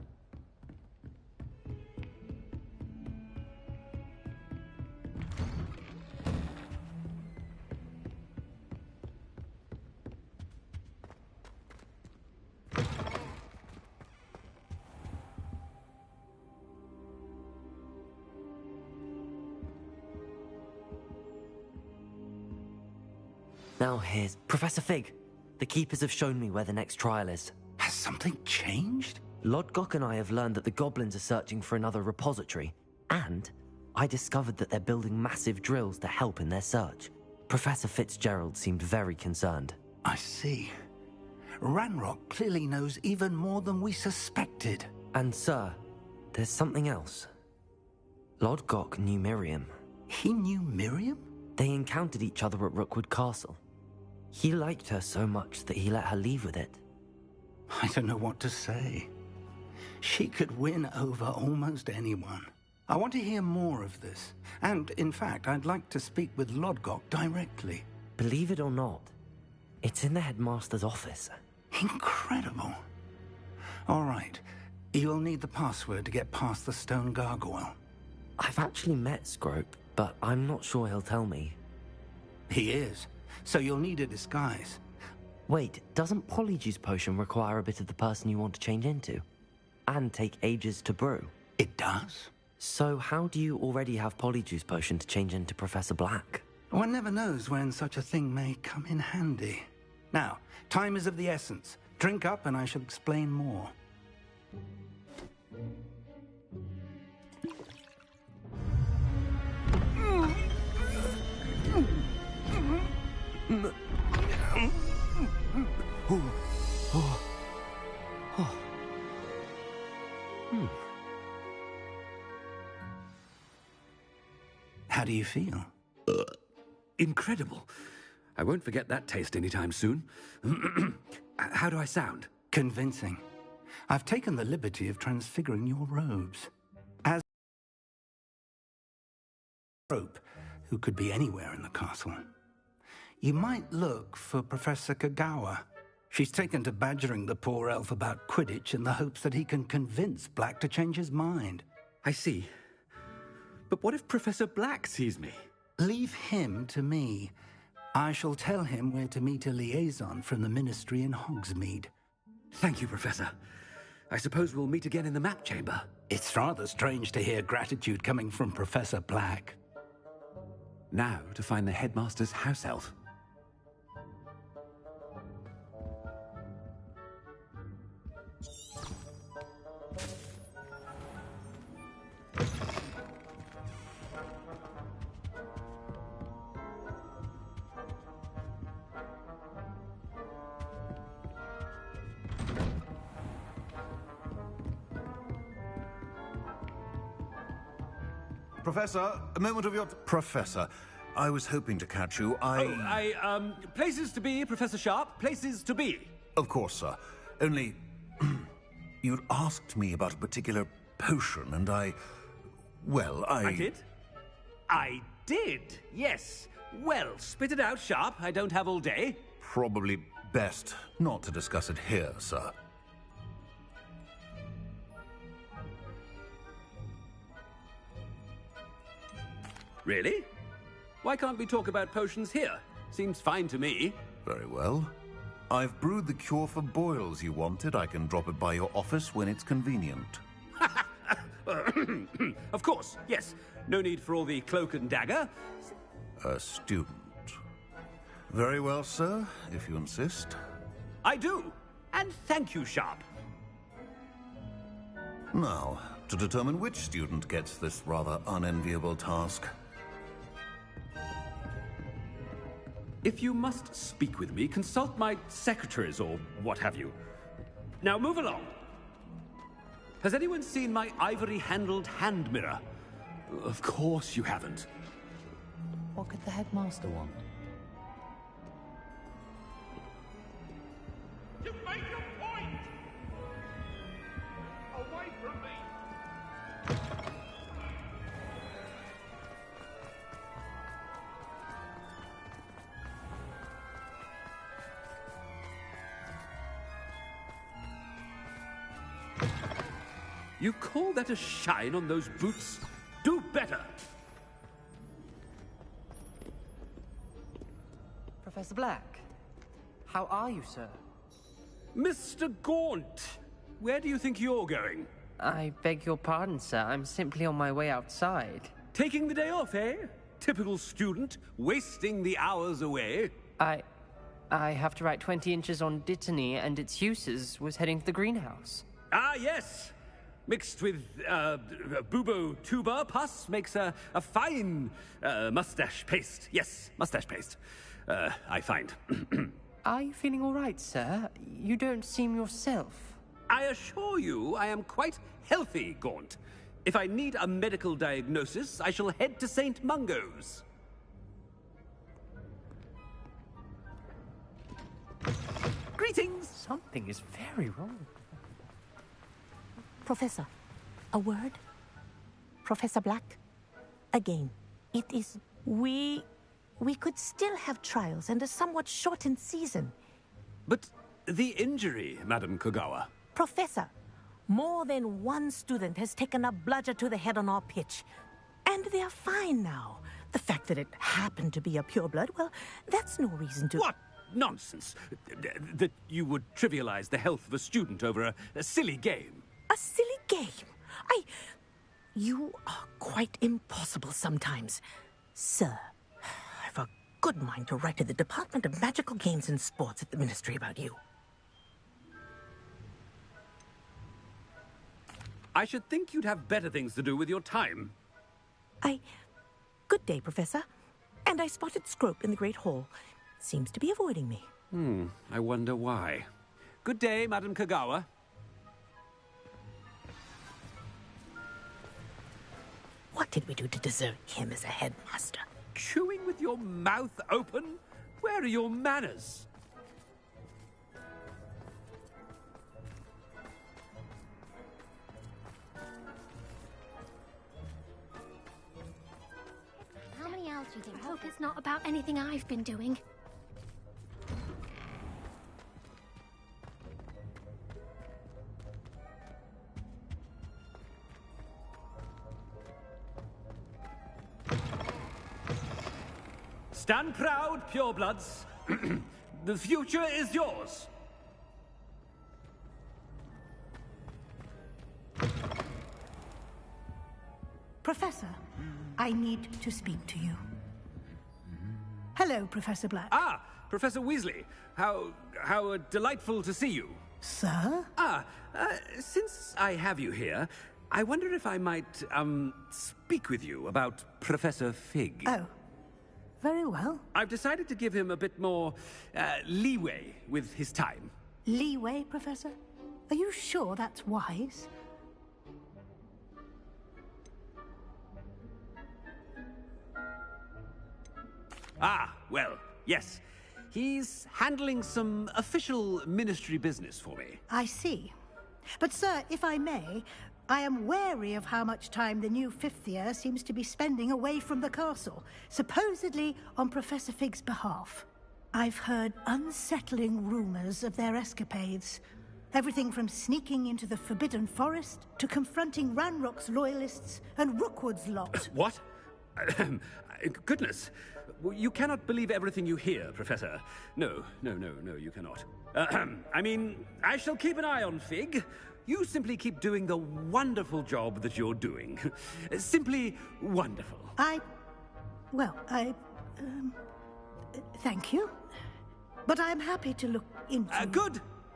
Now here's Professor Fig. The Keepers have shown me where the next trial is. Has something changed? Lodgok and I have learned that the goblins are searching for another repository, and I discovered that they're building massive drills to help in their search. Professor Fitzgerald seemed very concerned. I see. Ranrock clearly knows even more than we suspected. And sir, there's something else. Lodgok knew Miriam. He knew Miriam? They encountered each other at Rookwood Castle. He liked her so much that he let her leave with it. I don't know what to say. She could win over almost anyone. I want to hear more of this. And, in fact, I'd like to speak with Lodgok directly. Believe it or not, it's in the headmaster's office. Incredible. All right. You'll need the password to get past the stone gargoyle. I've actually met Scrope, but I'm not sure he'll tell me. He is. So you'll need a disguise. Wait, doesn't Polyjuice Potion require a bit of the person you want to change into? And take ages to brew? It does. So how do you already have Polyjuice Potion to change into Professor Black? One never knows when such a thing may come in handy. Now, time is of the essence. Drink up and I shall explain more. How do you feel? Incredible. I won't forget that taste anytime soon. How do I sound? Convincing. I've taken the liberty of transfiguring your robes. As rope, who could be anywhere in the castle. You might look for Professor Kagawa. She's taken to badgering the poor elf about Quidditch in the hopes that he can convince Black to change his mind. I see. But what if Professor Black sees me? Leave him to me. I shall tell him where to meet a liaison from the Ministry in Hogsmeade. Thank you, Professor. I suppose we'll meet again in the map chamber. It's rather strange to hear gratitude coming from Professor Black. Now to find the headmaster's house elf. Professor, a moment of your... Professor, I was hoping to catch you. Places to be, Professor Sharp. Places to be. Of course, sir. Only... you'd asked me about a particular potion, and I did? I did, yes. Well, spit it out, Sharp. I don't have all day. Probably best not to discuss it here, sir. Really? Why can't we talk about potions here? Seems fine to me. Very well. I've brewed the cure for boils you wanted. I can drop it by your office when it's convenient. Of course, yes. No need for all the cloak and dagger. A student. Very well, sir, if you insist. I do. And thank you, Sharp. Now, to determine which student gets this rather unenviable task. If you must speak with me, consult my secretaries or what have you. Now move along. Has anyone seen my ivory-handled hand mirror? Of course you haven't. What could the headmaster want? You make a point! Away from me! You call that a shine on those boots? Do better! Professor Black, how are you, sir? Mr. Gaunt, where do you think you're going? I beg your pardon, sir. I'm simply on my way outside. Taking the day off, eh? Typical student, wasting the hours away. I have to write 20 inches on Dittany and its uses. Was heading to the greenhouse. Ah, yes! Mixed with bubo tuber pus makes a fine mustache paste. Yes, mustache paste. I find. Are you feeling all right, sir? You don't seem yourself. I assure you I am quite healthy, Gaunt. If I need a medical diagnosis, I shall head to St. Mungo's. Greetings! Something is very wrong. Professor, a word? Professor Black? Again, it is... We could still have trials and a somewhat shortened season. But the injury, Madam Kogawa. Professor, more than one student has taken a bludger to the head on our pitch. And they're fine now. The fact that it happened to be a pureblood, well, that's no reason to... What nonsense! That you would trivialize the health of a student over a silly game. A silly game? You are quite impossible sometimes. Sir, I've a good mind to write to the Department of Magical Games and Sports at the Ministry about you. I should think you'd have better things to do with your time. Good day, Professor. And I spotted Scrope in the Great Hall. Seems to be avoiding me. I wonder why. Good day, Madam Kogawa. What did we do to deserve him as a headmaster? Chewing with your mouth open? Where are your manners? How many hours do you think? I hope it's not about anything I've been doing. Stand proud, purebloods. The future is yours. Professor, I need to speak to you. Hello, Professor Black. Ah, Professor Weasley. How delightful to see you. Sir? Since I have you here, I wonder if I might, speak with you about Professor Fig. Oh, very well. I've decided to give him a bit more, leeway with his time. Leeway, Professor? Are you sure that's wise? Ah, well, yes. He's handling some official ministry business for me. I see. But, sir, if I may, I am wary of how much time the new fifth year seems to be spending away from the castle, supposedly on Professor Fig's behalf. I've heard unsettling rumors of their escapades. Everything from sneaking into the Forbidden Forest to confronting Ranrock's loyalists and Rookwood's lot. What? Goodness. You cannot believe everything you hear, Professor. No, you cannot. I mean, I shall keep an eye on Fig. You simply keep doing the wonderful job that you're doing. Simply wonderful. Thank you. But I'm happy to look into...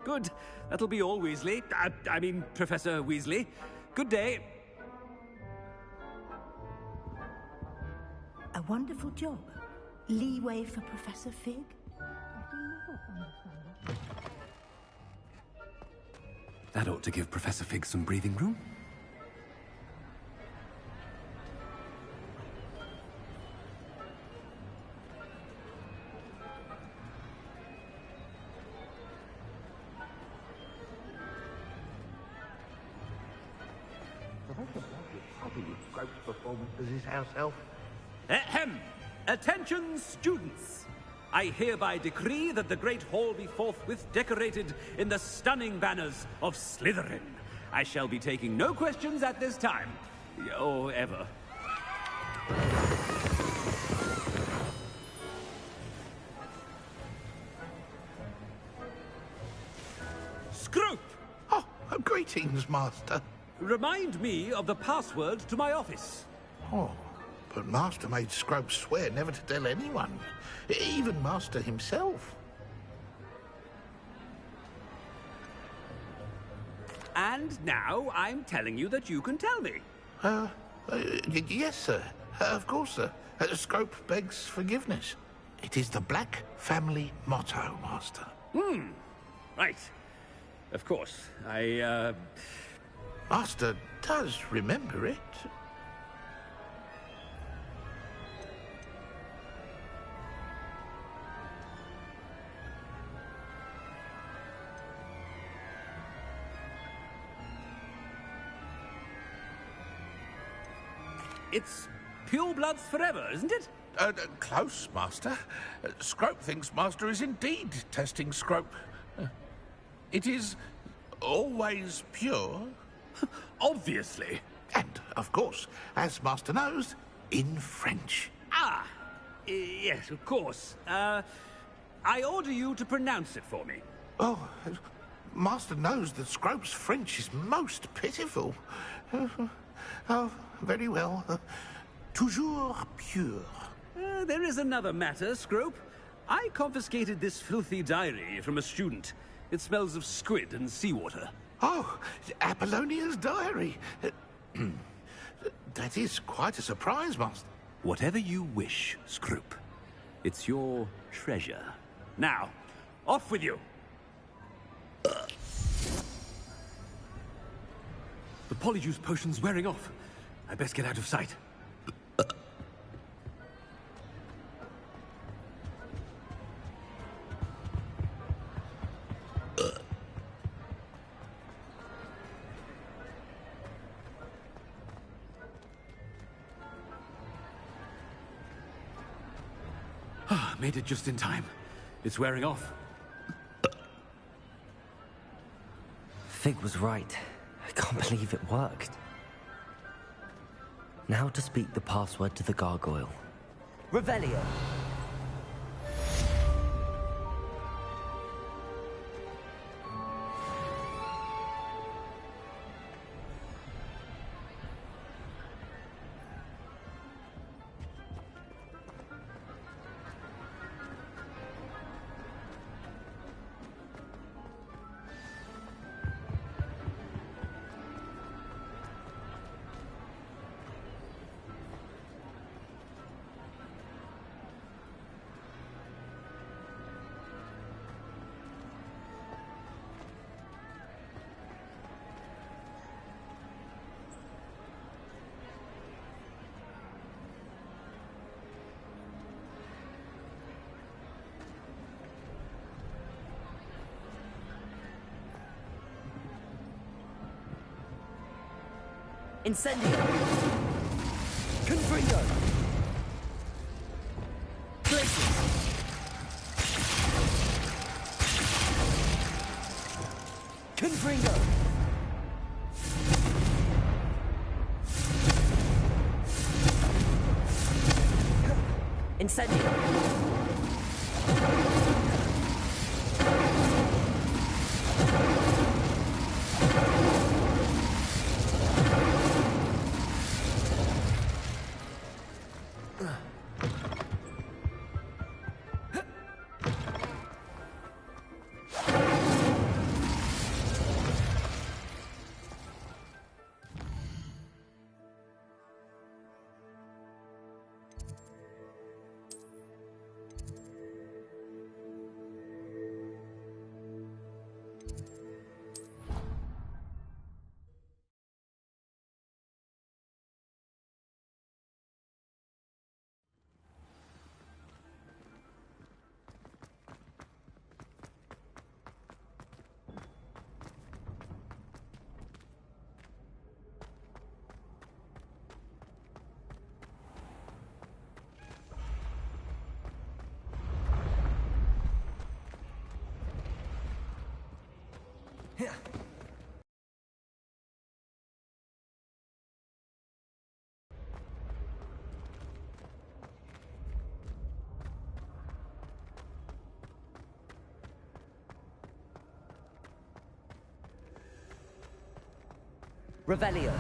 Good. That'll be all, Weasley. I mean, Professor Weasley. Good day. A wonderful job. Leeway for Professor Fig. That ought to give Professor Fig some breathing room. Ahem! Attention, students! I hereby decree that the Great Hall be forthwith decorated in the stunning banners of Slytherin. I shall be taking no questions at this time. Or ever. Scroop! Oh, greetings, Master. Remind me of the password to my office. Oh, but Master made Scrope swear never to tell anyone, even Master himself. And now I'm telling you that you can tell me. Yes, sir. Of course, sir. Scrope begs forgiveness. It is the Black family motto, Master. Right. Of course. Master does remember it. It's pure bloods forever, isn't it? Close, Master. Scrope thinks Master is indeed testing Scrope. It is always pure. Obviously. And, of course, as Master knows, in French. Ah! Yes, of course. I order you to pronounce it for me. Oh, Master knows that Scrope's French is most pitiful. Oh, very well. Toujours pure. There is another matter, Scrope. I confiscated this filthy diary from a student. It smells of squid and seawater. Oh, Apollonia's diary. That is quite a surprise, Master. Whatever you wish, Scrope. It's your treasure. Now, off with you. The Polyjuice potion's wearing off. I best get out of sight. Made it just in time. It's wearing off. Fig was right. I can't believe it worked. Now to speak the password to the gargoyle. Revelio. Incendio! Confringo! Glacius! Confringo! Incendio! Yeah. Revelio.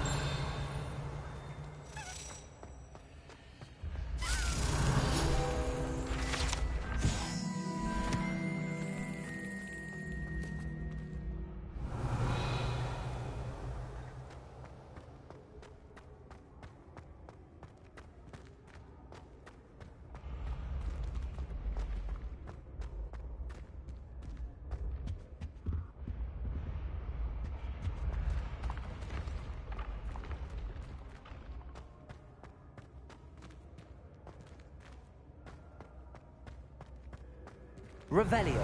Revelio.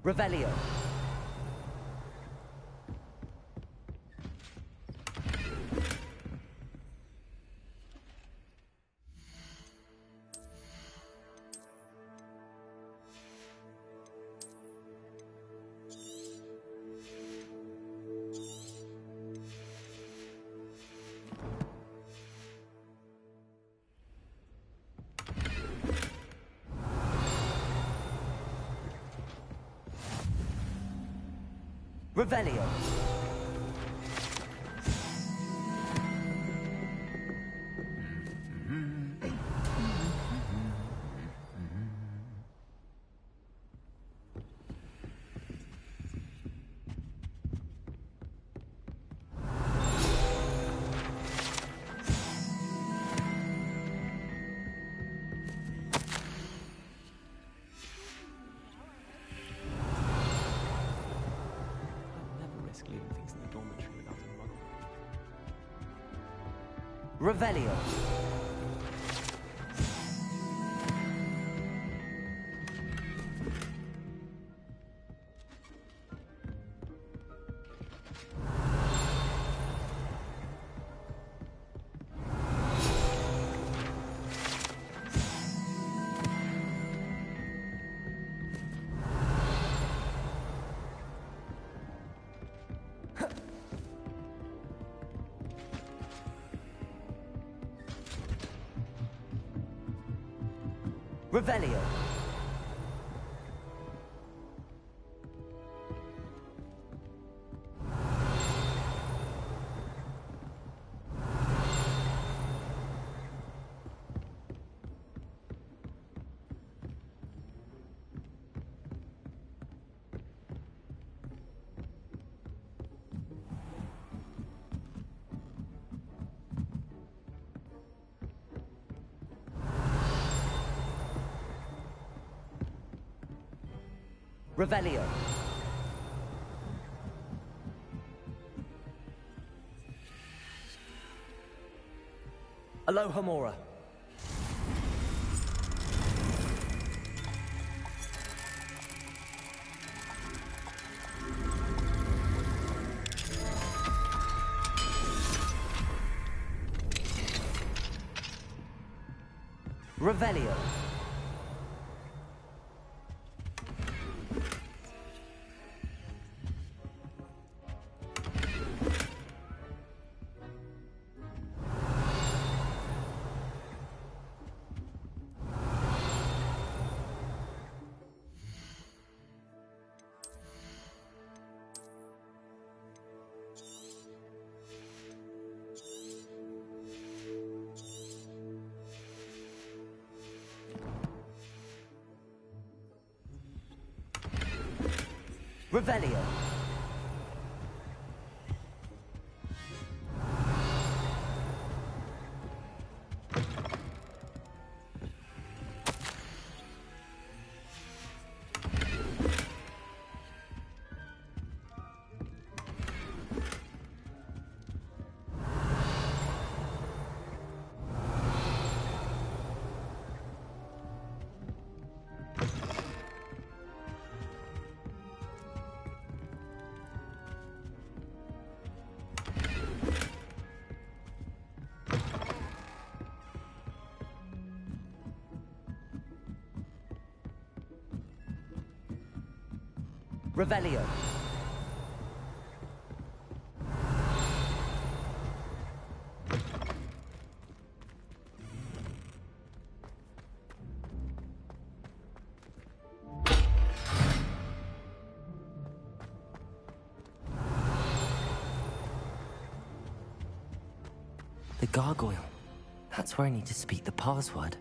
Revelio. Revelio. Revelio. Revelio. Revelio. Aloha Mora. Revelio. Revelio. Revelio. The gargoyle. That's where I need to speak the password.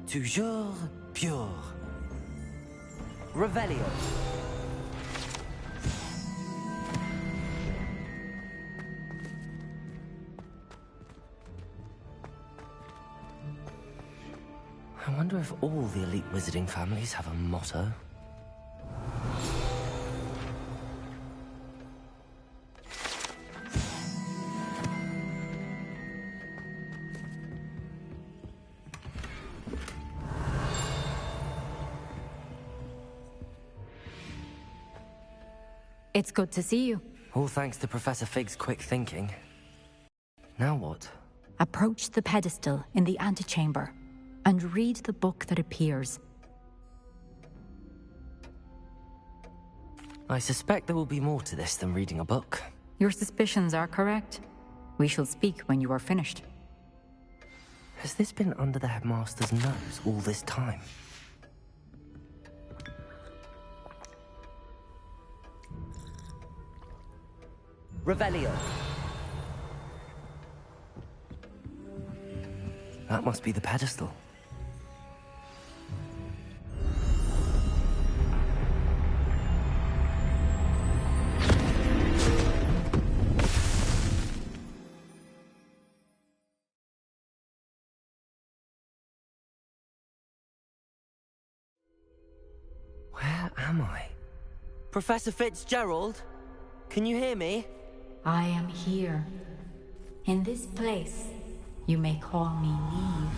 Toujours pure. Revelio. I wonder if all the elite wizarding families have a motto. It's good to see you. All thanks to Professor Fig's quick thinking. Now what? Approach the pedestal in the antechamber and read the book that appears. I suspect there will be more to this than reading a book. Your suspicions are correct. We shall speak when you are finished. Has this been under the headmaster's nose all this time? Revelio. That must be the pedestal. Where am I? Professor Fitzgerald? Can you hear me? I am here. In this place, you may call me Neve.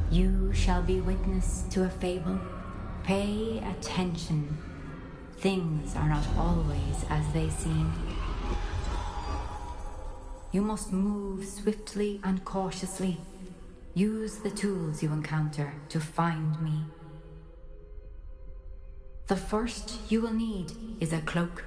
You shall be witness to a fable. Pay attention. Things are not always as they seem. You must move swiftly and cautiously. Use the tools you encounter to find me. The first you will need is a cloak